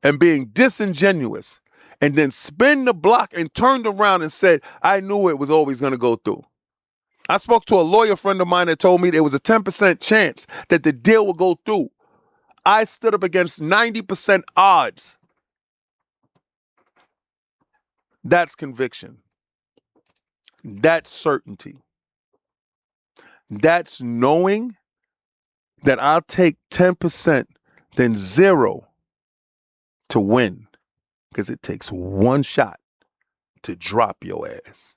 and being disingenuous, and then spin the block and turned around and said, I knew it was always going to go through. I spoke to a lawyer friend of mine that told me there was a 10% chance that the deal would go through. I stood up against 90% odds. That's conviction. That's certainty. That's knowing that I'll take 10% than 0 to win, because it takes one shot to drop your ass.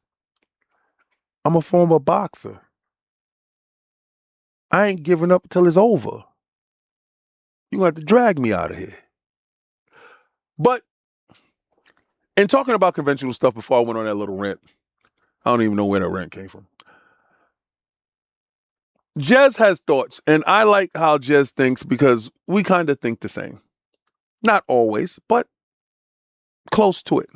I'm a former boxer. I ain't giving up until it's over. You're going to have to drag me out of here. But in talking about conventional stuff before I went on that little rant, I don't even know where that rant came from. Jez has thoughts, and I like how Jez thinks because we kind of think the same. Not always, but close to it.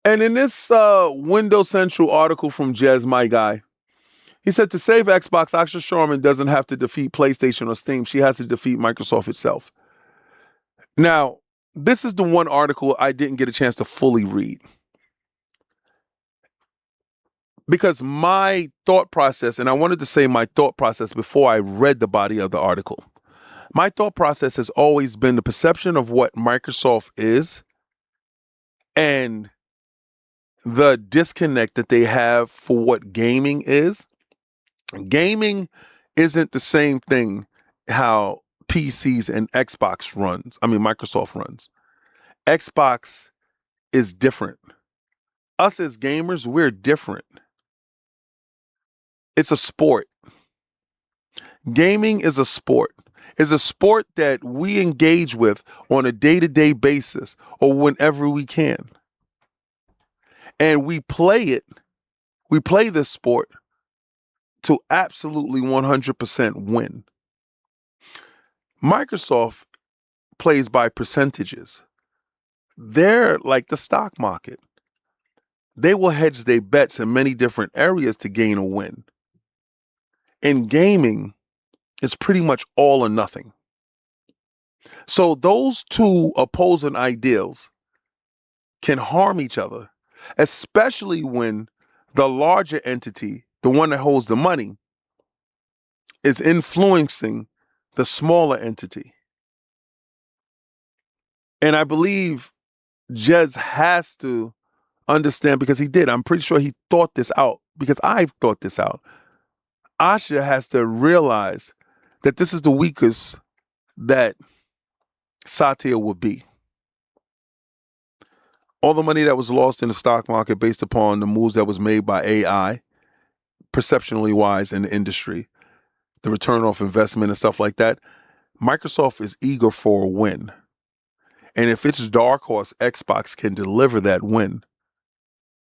And in this Windows Central article from Jez, my guy, he said to save Xbox, Asha Sharma doesn't have to defeat PlayStation or Steam. She has to defeat Microsoft itself. Now, this is the one article I didn't get a chance to fully read. Because my thought process, and I wanted to say my thought process before I read the body of the article. My thought process has always been the perception of what Microsoft is and the disconnect that they have for what gaming is. Gaming isn't the same thing how PCs and Microsoft runs. Xbox is different. Us as gamers, we're different. It's a sport. Gaming is a sport. It's a sport that we engage with on a day-to-day basis or whenever we can. And we play this sport to absolutely 100% win. Microsoft plays by percentages. They're like the stock market. They will hedge their bets in many different areas to gain a win. In gaming, it's pretty much all or nothing. So those two opposing ideals can harm each other, especially when the larger entity, the one that holds the money, is influencing the smaller entity. And I believe Jez has to understand, because he did. I'm pretty sure he thought this out, because I've thought this out. Asha has to realize that this is the weakest that Satya will be. All the money that was lost in the stock market based upon the moves that was made by AI, perceptionally wise in the industry, the return off investment and stuff like that, Microsoft is eager for a win. And if its dark horse Xbox can deliver that win,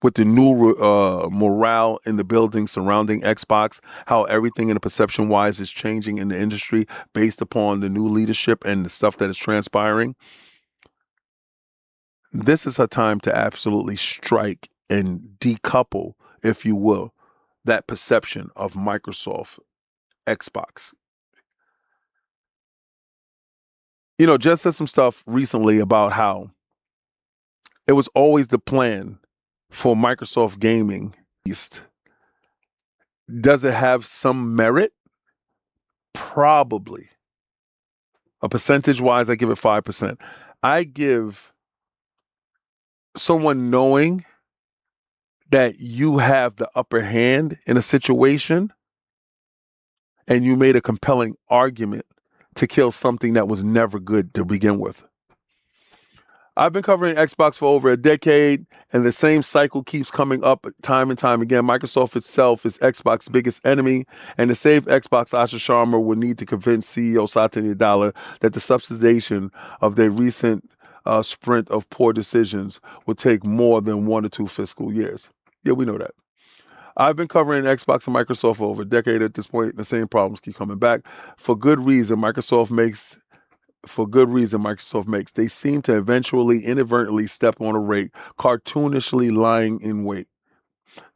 with the new morale in the building surrounding Xbox, how everything in the perception-wise is changing in the industry based upon the new leadership and the stuff that is transpiring, this is her time to absolutely strike and decouple, if you will, that perception of Microsoft Xbox. You know, Jess said some stuff recently about how it was always the plan for Microsoft Gaming East. Does it have some merit? Probably. A percentage-wise, I give it 5%. I give someone knowing that you have the upper hand in a situation and you made a compelling argument to kill something that was never good to begin with. I've been covering Xbox for over a decade, and the same cycle keeps coming up time and time again. Microsoft itself is Xbox's biggest enemy, and to save Xbox, Asha Sharma would need to convince CEO Satya Nadella that the subsidization of their recent sprint of poor decisions would take more than 1 or 2 fiscal years. Yeah, we know that. I've been covering Xbox and Microsoft for over a decade at this point, and the same problems keep coming back. For good reason, Microsoft makes. They seem to eventually inadvertently step on a rake, cartoonishly lying in wait.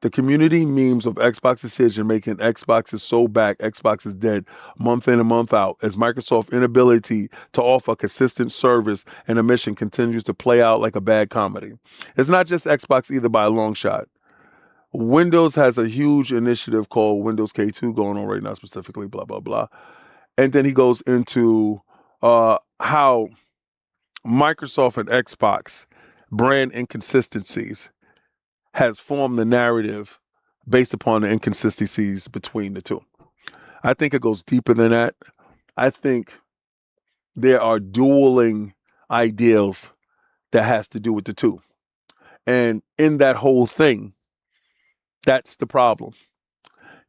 The community memes of Xbox decision making Xbox is so back, Xbox is dead, month in and month out, as Microsoft's inability to offer consistent service and a mission continues to play out like a bad comedy. It's not just Xbox either by a long shot. Windows has a huge initiative called Windows K2 going on right now, specifically, blah, blah, blah. And then he goes into how Microsoft and Xbox brand inconsistencies has formed the narrative based upon the inconsistencies between the two. I think it goes deeper than that. I think there are dueling ideals that has to do with the two. And in that whole thing, that's the problem.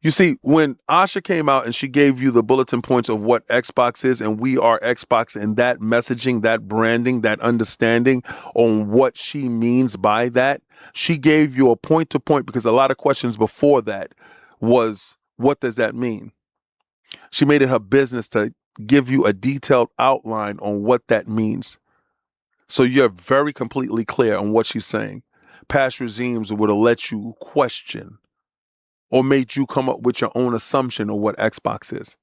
You see, when Asha came out and she gave you the bulletin points of what Xbox is, and we are Xbox, and that messaging, that branding, that understanding on what she means by that, she gave you a point-to-point, because a lot of questions before that was, what does that mean? She made it her business to give you a detailed outline on what that means. So you're very completely clear on what she's saying. Past regimes would have let you question or made you come up with your own assumption of what Xbox is.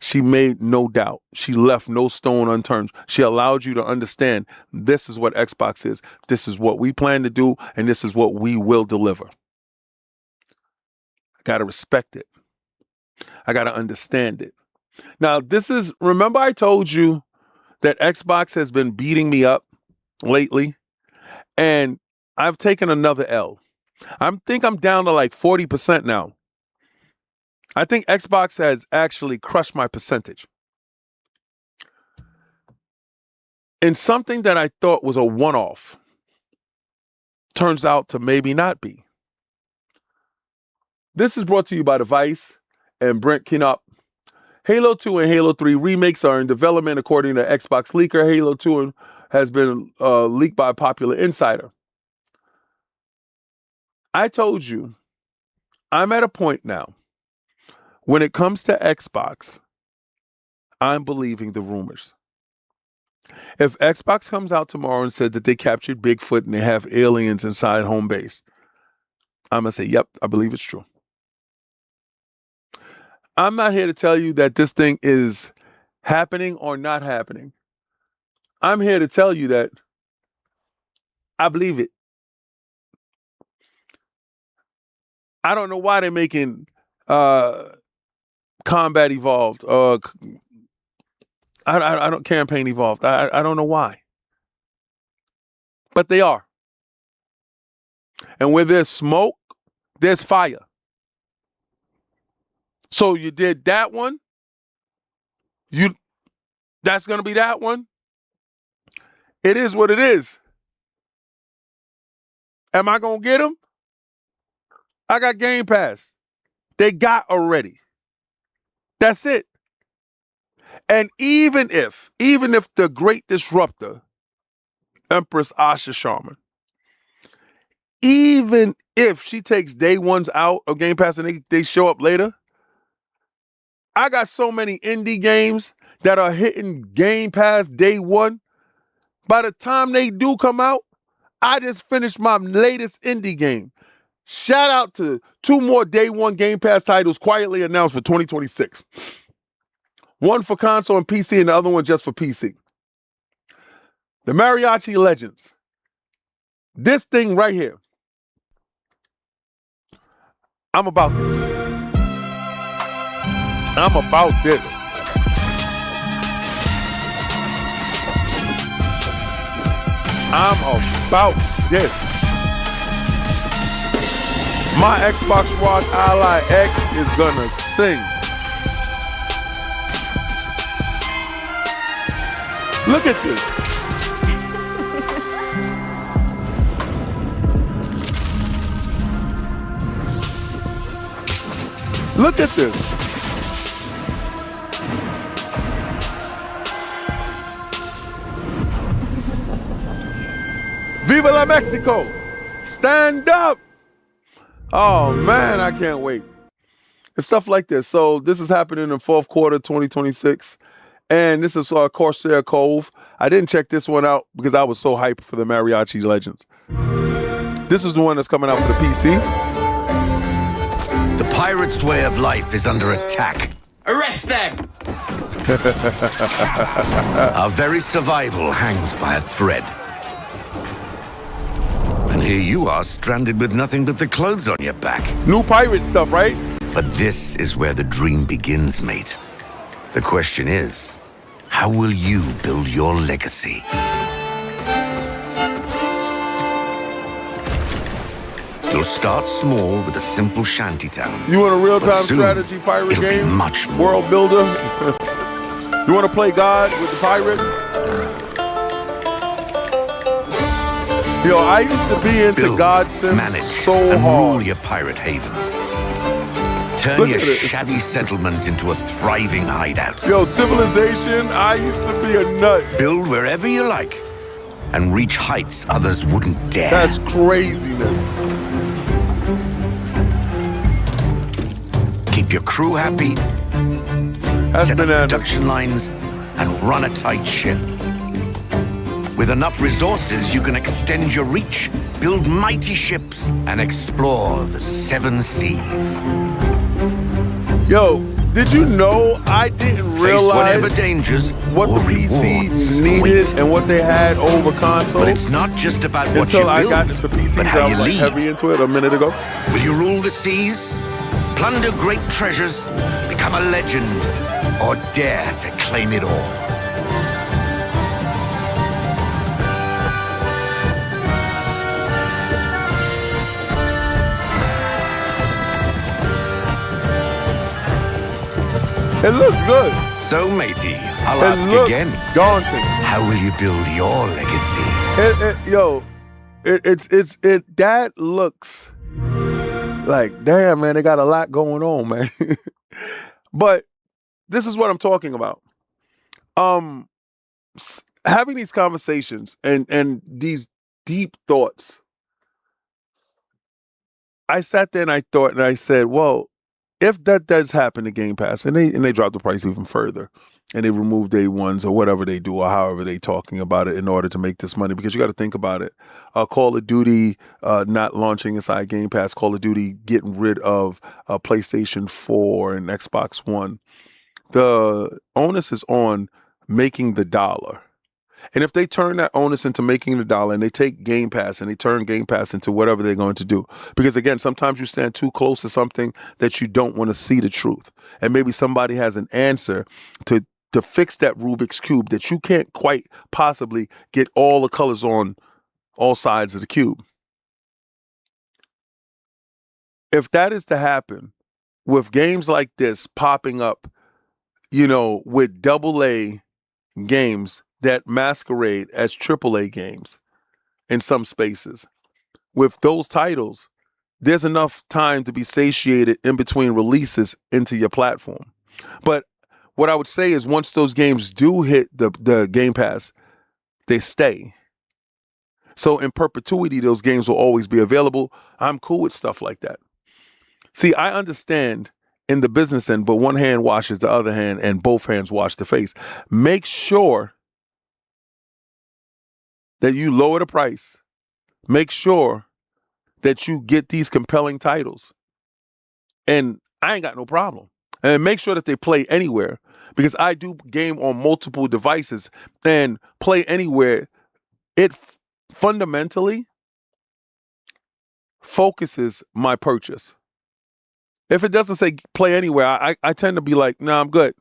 She made no doubt. She left no stone unturned. She allowed you to understand this is what Xbox is. This is what we plan to do, and this is what we will deliver. I got to respect it. I got to understand it. Now, remember I told you that Xbox has been beating me up lately, and I've taken another L. I think I'm down to like 40% now. I think Xbox has actually crushed my percentage. And something that I thought was a one-off turns out to maybe not be. This is brought to you by Device and Brent Kinnop. Halo 2 and Halo 3 remakes are in development according to Xbox leaker. Halo 2 has been leaked by a popular insider. I told you, I'm at a point now, when it comes to Xbox, I'm believing the rumors. If Xbox comes out tomorrow and said that they captured Bigfoot and they have aliens inside home base, I'm going to say, yep, I believe it's true. I'm not here to tell you that this thing is happening or not happening. I'm here to tell you that I believe it. I don't know why they're making Combat Evolved. I don't Campaign Evolved. I don't know why. But they are. And where there's smoke, there's fire. So you did that one. That's going to be that one. It is what it is. Am I going to get them? I got Game Pass. They got already. That's it. And even if the great disruptor, Empress Asha Sharma, even if she takes day ones out of Game Pass and they show up later, I got so many indie games that are hitting Game Pass day one. By the time they do come out, I just finished my latest indie game. Shout out to 2 more day one Game Pass titles quietly announced for 2026. One for console and PC and the other one just for PC. The Mariachi Legends. This thing right here. I'm about this. I'm about this. I'm about this. My Xbox One Ally X is gonna sing. Look at this. Look at this. Viva la Mexico. Stand up. Oh, man, I can't wait. It's stuff like this. So this is happening in the fourth quarter 2026. And this is Corsair Cove. I didn't check this one out because I was so hyped for the Mariachi Legends. This is the one that's coming out for the PC. The pirate's way of life is under attack. Arrest them! Our very survival hangs by a thread. And here you are, stranded with nothing but the clothes on your back. New pirate stuff, right? But this is where the dream begins, mate. The question is, how will you build your legacy? You'll start small with a simple shantytown. You want a But real-time soon, strategy pirate it'll be game? much more. World builder? You want to play God with the pirate? Yo, I used to be into Build, God Sims manage, so and rule hard. your pirate haven. Turn Look your at it. shabby settlement into a thriving hideout. Yo, Civilization, I used to be a nut. Build wherever you like, and reach heights others wouldn't dare. That's craziness. Keep your crew happy, That's set up bananas. production lines, and run a tight ship. With enough resources, you can extend your reach, build mighty ships, and explore the 7 seas. Yo, did you know I didn't Face realize whatever dangers what or the PC rewards needed await. and what they had over console? But it's not just about what you Until I build, got into PCs, but I how was you like lead. heavy into it a minute ago. Will you rule the seas, plunder great treasures, become a legend, or dare to claim it all? It looks good. So, matey, I'll It ask looks again. daunting. How will you build your legacy? That looks like, damn, man, they got a lot going on, man. But this is what I'm talking about. Having these conversations and these deep thoughts. I sat there and I thought and I said, well, if that does happen to Game Pass and they drop the price even further and they remove day ones or whatever they do or however they talking about it in order to make this money, because you got to think about it. Call of Duty not launching inside Game Pass, Call of Duty getting rid of PlayStation 4 and Xbox One. The onus is on making the dollar. And if they turn that onus into making the dollar and they take Game Pass and they turn Game Pass into whatever they're going to do, because again, sometimes you stand too close to something that you don't want to see the truth. And maybe somebody has an answer to fix that Rubik's Cube that you can't quite possibly get all the colors on all sides of the cube. If that is to happen with games like this popping up, with AA games that masquerade as AAA games in some spaces. With those titles, there's enough time to be satiated in between releases into your platform. But what I would say is once those games do hit the Game Pass, they stay. So in perpetuity, those games will always be available. I'm cool with stuff like that. See, I understand in the business end, but one hand washes the other hand and both hands wash the face. Make sure that you lower the price. Make sure that you get these compelling titles. And I ain't got no problem. And make sure that they play anywhere, because I do game on multiple devices, and play anywhere. It fundamentally focuses my purchase. If it doesn't say play anywhere, I tend to be like, nah, I'm good.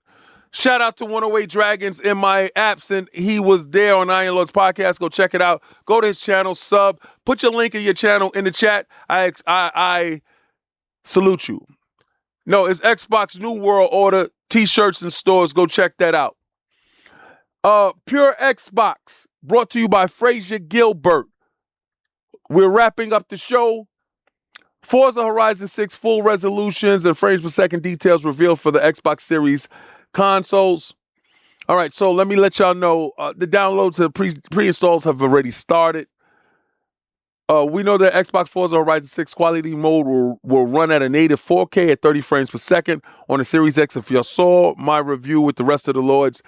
Shout out to 108 Dragons in my absence. He was there on Iron Lords podcast. Go check it out. Go to his channel, sub. Put your link in your channel in the chat. I salute you. No, it's Xbox New World Order t-shirts and stores. Go check that out. Pure Xbox, brought to you by Frazier Gilbert. We're wrapping up the show. Forza Horizon 6 full resolutions and frames per second details revealed for the Xbox Series consoles. All right, so let me let y'all know the downloads and pre-installs have already started. We know that Xbox Forza Horizon 6 quality mode will run at a native 4K at 30 frames per second on the Series X. If you saw my review with the rest of the Lords,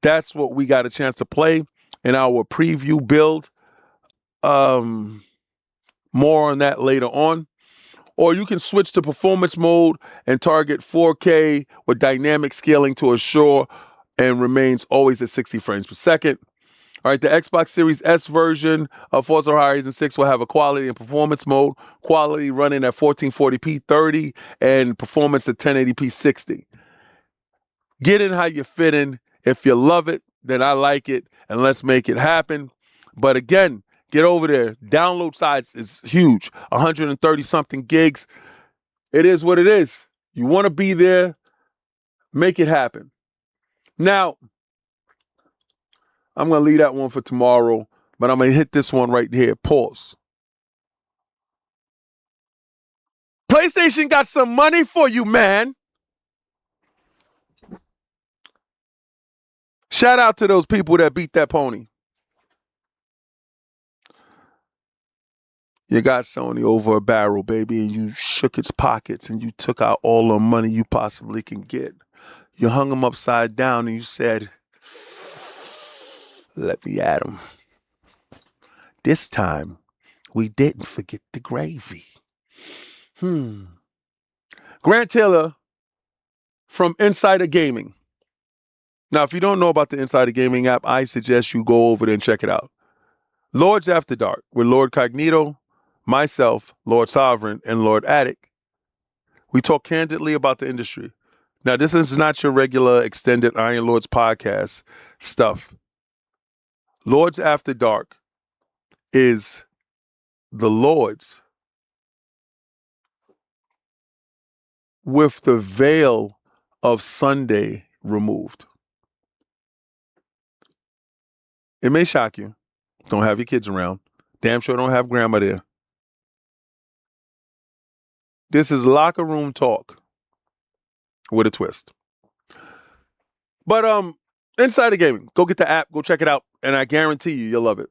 that's what we got a chance to play in our preview build. More on that later on. Or you can switch to performance mode and target 4K with dynamic scaling to assure and remains always at 60 frames per second. All right, the Xbox Series S version of Forza Horizon 6 will have a quality and performance mode. Quality running at 1440p 30 and performance at 1080p 60. Get in how you fit in. If you love it, then I like it, and let's make it happen. But again, get over there. Download size is huge. 130-something gigs. It is what it is. You want to be there, make it happen. Now, I'm going to leave that one for tomorrow, but I'm going to hit this one right here. Pause. PlayStation got some money for you, man. Shout out to those people that beat that pony. You got Sony over a barrel, baby, and you shook its pockets and you took out all the money you possibly can get. You hung them upside down and you said, let me at them. This time, we didn't forget the gravy. Grant Taylor from Insider Gaming. Now, if you don't know about the Insider Gaming app, I suggest you go over there and check it out. Lords After Dark with Lord Cognito, myself, Lord Sovereign, and Lord Attic. We talk candidly about the industry. Now, this is not your regular extended Iron Lords podcast stuff. Lords After Dark is the Lords with the veil of Sunday removed. It may shock you. Don't have your kids around. Damn sure don't have grandma there. This is locker room talk with a twist. But Insider Gaming, go get the app, go check it out, and I guarantee you'll love it.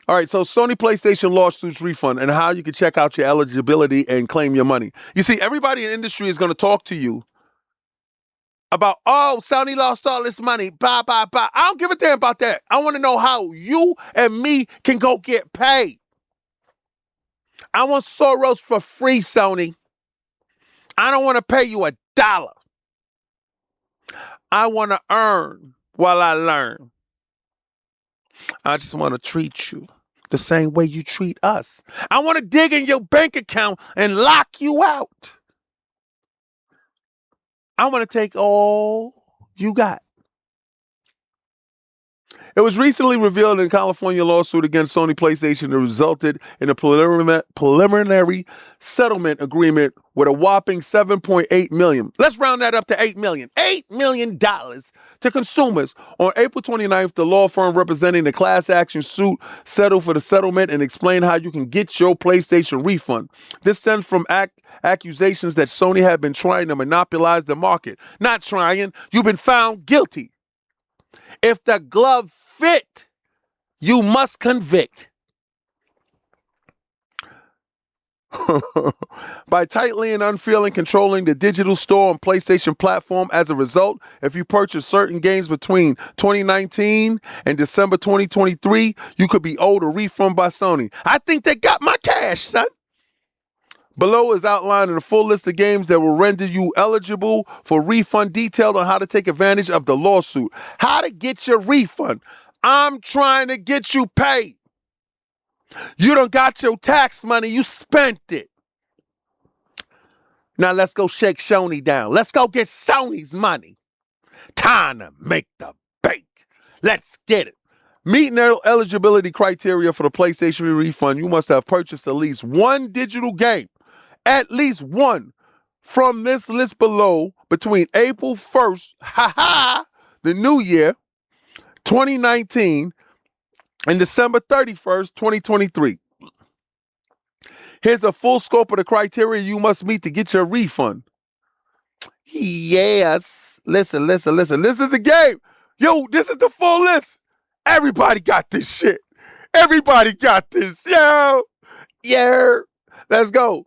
All right, so Sony PlayStation lawsuits refund and how you can check out your eligibility and claim your money. You see, everybody in the industry is going to talk to you about, oh, Sony lost all this money, blah, blah, blah. I don't give a damn about that. I want to know how you and me can go get paid. I want Soros for free, Sony. I don't want to pay you $1. I want to earn while I learn. I just want to treat you the same way you treat us. I want to dig in your bank account and lock you out. I want to take all you got. It was recently revealed in a California lawsuit against Sony PlayStation that resulted in a preliminary settlement agreement with a whopping $7.8 million. Let's round that up to $8 million. $8 million to consumers. On April 29th, the law firm representing the class action suit settled for the settlement and explained how you can get your PlayStation refund. This stems from accusations that Sony had been trying to monopolize the market. Not trying. You've been found guilty. If the glove fit, you must convict. By tightly and unfeeling controlling the digital store and PlayStation platform. As a result, if you purchase certain games between 2019 and December 2023, you could be owed a refund by Sony. I think they got my cash, son. Below is outlined a full list of games that will render you eligible for refund, detailed on how to take advantage of the lawsuit. How to get your refund. I'm trying to get you paid. You done got your tax money. You spent it. Now let's go shake Sony down. Let's go get Sony's money. Time to make the bank. Let's get it. Meeting eligibility criteria for the PlayStation refund, you must have purchased at least one digital game, at least one, from this list below between April 1st, the new year, 2019, and December 31st, 2023. Here's a full scope of the criteria you must meet to get your refund. Yes. Listen. This is the game. Yo, this is the full list. Everybody got this shit. Everybody got this. Yo. Yeah. Let's go.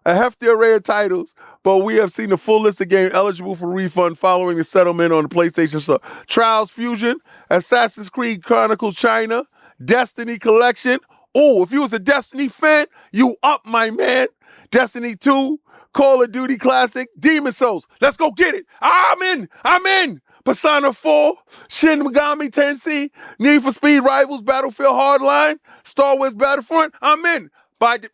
A hefty array of titles, but we have seen the full list of games eligible for refund following the settlement on the PlayStation Store. Trials Fusion, Assassin's Creed Chronicles China, Destiny Collection. Oh, if you was a Destiny fan, you up, my man. Destiny 2, Call of Duty Classic, Demon Souls. Let's go get it. I'm in. Persona 4, Shin Megami Tensei, Need for Speed Rivals, Battlefield Hardline, Star Wars Battlefront. I'm in.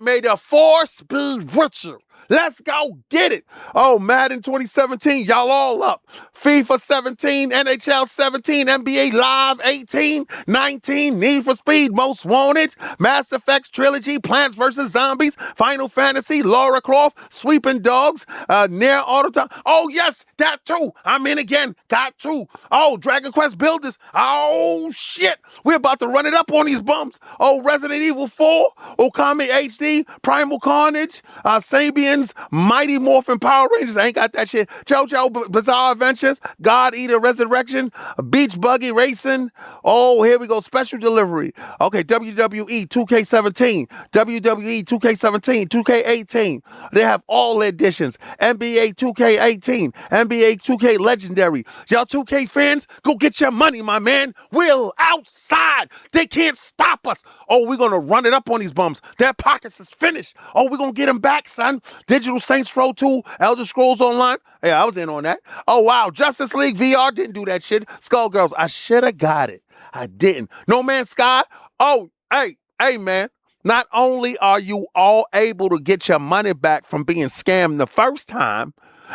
May the force be with you. Let's go get it. Oh, Madden 2017, y'all all up. FIFA 17, NHL 17, NBA Live 18, 19, Need for Speed, Most Wanted, Mass Effect Trilogy, Plants vs. Zombies, Final Fantasy, Lara Croft, Sweeping Dogs, Near Auto. Oh, yes, that too. I'm in again. Got two. Oh, Dragon Quest Builders. Oh, shit. We're about to run it up on these bums. Oh, Resident Evil 4, Okami HD, Primal Carnage, Sabian's Mighty Morphin Power Rangers. I ain't got that shit. JoJo Bizarre Adventures, God Eater Resurrection, Beach Buggy Racing. Oh, here we go. Special delivery. Okay, WWE 2K17, WWE 2K17, 2K18. They have all the editions. NBA 2K18, NBA 2K Legendary. Y'all 2K fans, go get your money, my man. We're outside. They can't stop us. Oh, we're going to run it up on these bums. Their pockets is finished. Oh, we're going to get them back, son. Digital Saints Row 2, Elder Scrolls Online. Yeah, I was in on that. Oh, wow. Justice League VR didn't do that shit. Skullgirls, I should have got it. I didn't. No Man's Sky. Oh, hey, man. Not only are you all able to get your money back from being scammed the first time,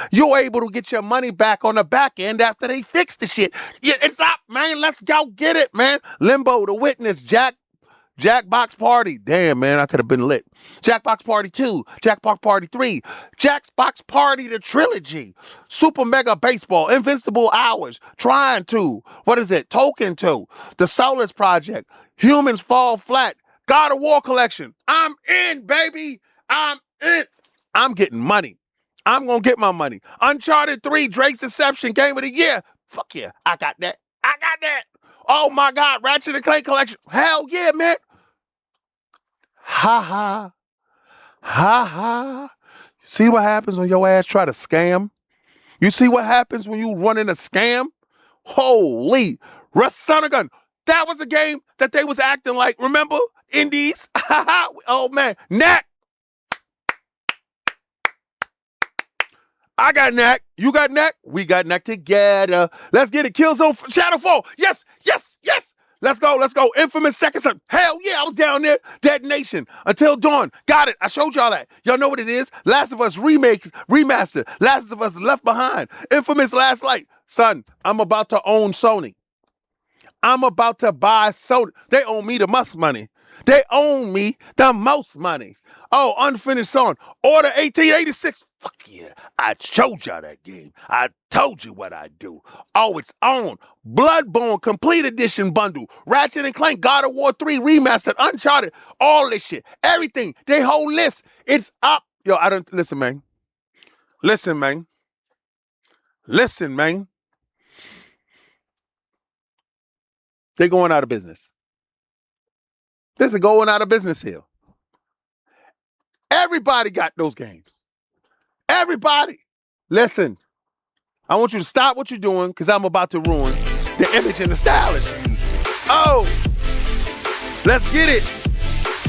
you're able to get your money back on the back end after they fix the shit. Yeah, it's up, man. Let's go get it, man. Limbo, The Witness, Jackbox Party. Damn, man, I could have been lit. Jackbox Party 2, Jackbox Party 3, Jackbox Party the Trilogy, Super Mega Baseball, Invincible Hours, Trying to, what is it? Tokon 2, The Solace Project, Humans Fall Flat, God of War Collection. I'm in, baby. I'm in. I'm getting money. I'm going to get my money. Uncharted 3, Drake's Deception, Game of the Year. Fuck yeah, I got that. Oh my God, Ratchet & Clank Collection. Hell yeah, man. Ha ha. See what happens when your ass try to scam? You see what happens when you run in a scam? Holy, Resonagun. That was a game that they was acting like, remember? Indies. Oh man, Knack. I got Knack. You got Knack. We got Knack together. Let's get it. Killzone Shadowfall. Yes. Let's go. Infamous Second Son. Hell yeah, I was down there. Dead Nation. Until Dawn. Got it. I showed y'all that. Y'all know what it is. Last of Us remastered. Last of Us Left Behind. Infamous Last Light. Son, I'm about to own Sony. I'm about to buy Sony. They owe me the most money. They own me the most money. Oh, Unfinished Song. Order 1886. Fuck yeah. I showed y'all that game. I told you what I do. Oh, it's on. Bloodborne Complete Edition Bundle. Ratchet & Clank God of War 3 Remastered. Uncharted. All this shit. Everything. They whole list. It's up. Yo, I don't... Listen, man. They're going out of business. This is going out of business here. Everybody got those games. Everybody. Listen, I want you to stop what you're doing because I'm about to ruin the image and the style of you. Oh, let's get it.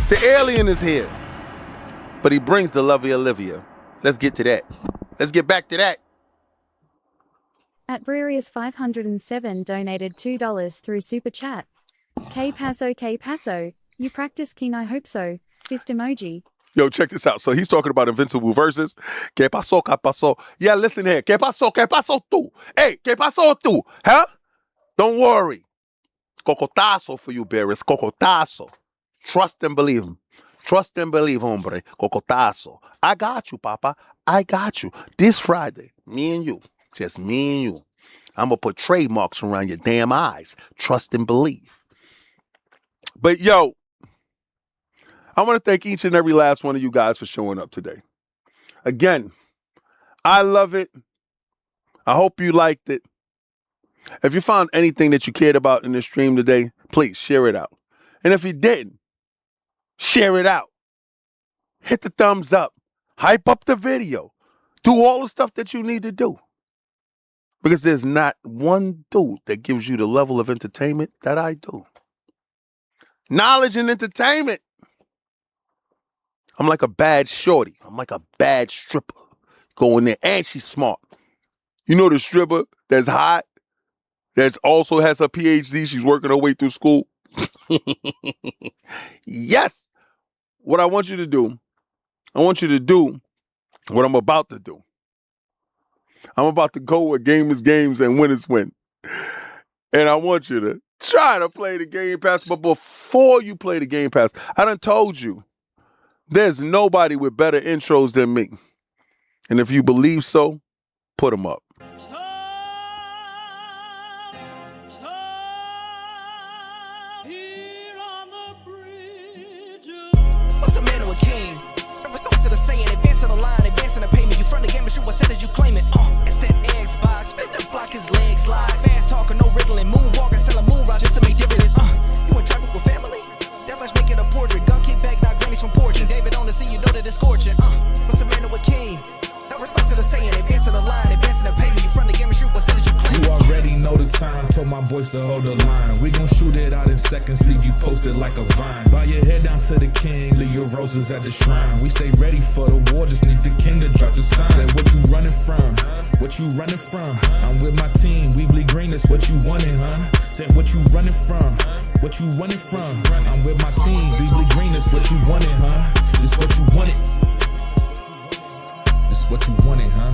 The alien is here. but he brings the lovely Olivia. Let's get to that. Let's get back to that. At Brerius507 donated $2 through Super Chat. K Paso, you practice King, I hope so. Fist emoji. Yo, check this out. So he's talking about Invincible verses. Que pasó, que pasó? Yeah, listen here. Que pasó tú? Hey, que pasó tú? Huh? Don't worry. Cocotazo for you, Beres. Cocotazo. Trust and believe him. Trust and believe, hombre. Cocotazo. I got you, Papa. I got you. This Friday, me and you. Just me and you. I'm going to put trademarks around your damn eyes. Trust and believe. But yo, I want to thank each and every last one of you guys for showing up today. Again, I love it. I hope you liked it. If you found anything that you cared about in the stream today, please share it out. And if you didn't, share it out. Hit the thumbs up. Hype up the video. Do all the stuff that you need to do. Because there's not one dude that gives you the level of entertainment that I do. Knowledge and entertainment. I'm like a bad shorty. I'm like a bad stripper. Go in there, and she's smart. You know the stripper that's hot, that also has her PhD, she's working her way through school? Yes. What I want you to do, what I'm about to do. I'm about to go where game is games and win is win. And I want you to try to play the Game Pass. But before you play the Game Pass, I done told you, there's nobody with better intros than me. And if you believe so, put them up. What's a man or a king? Advancing the saying, advancing the line, advancing the payment. You front the game and shoot what said as you claim it. It's that Xbox, spin the block, his legs live. Fast talking, no riddling, moonwalking, selling moonrise just to make dividends. You in traffic with family? That much making a portrait. Gun kick back, not grannies from porches. David on the scene, you know that it's scorching. What's a man or a king? Advancing the saying, advancing the line, advancing the payment. You front the game and shoot what said as you claim it. You already know the time, told my boys to hold the line. We gon' shoot it out in seconds, leave you posted like a vine. Bow your head down to the king, leave your roses at the shrine. We stay ready for the war, just need the king to drop the sign. Say what you running from, what you running from? I'm with my team, we bleed green, that's what you wanted, huh? Say what you running from, what you running from? I'm with my team, we bleed green, that's what you wanted, huh? This what you wanted. This what you wanted, huh?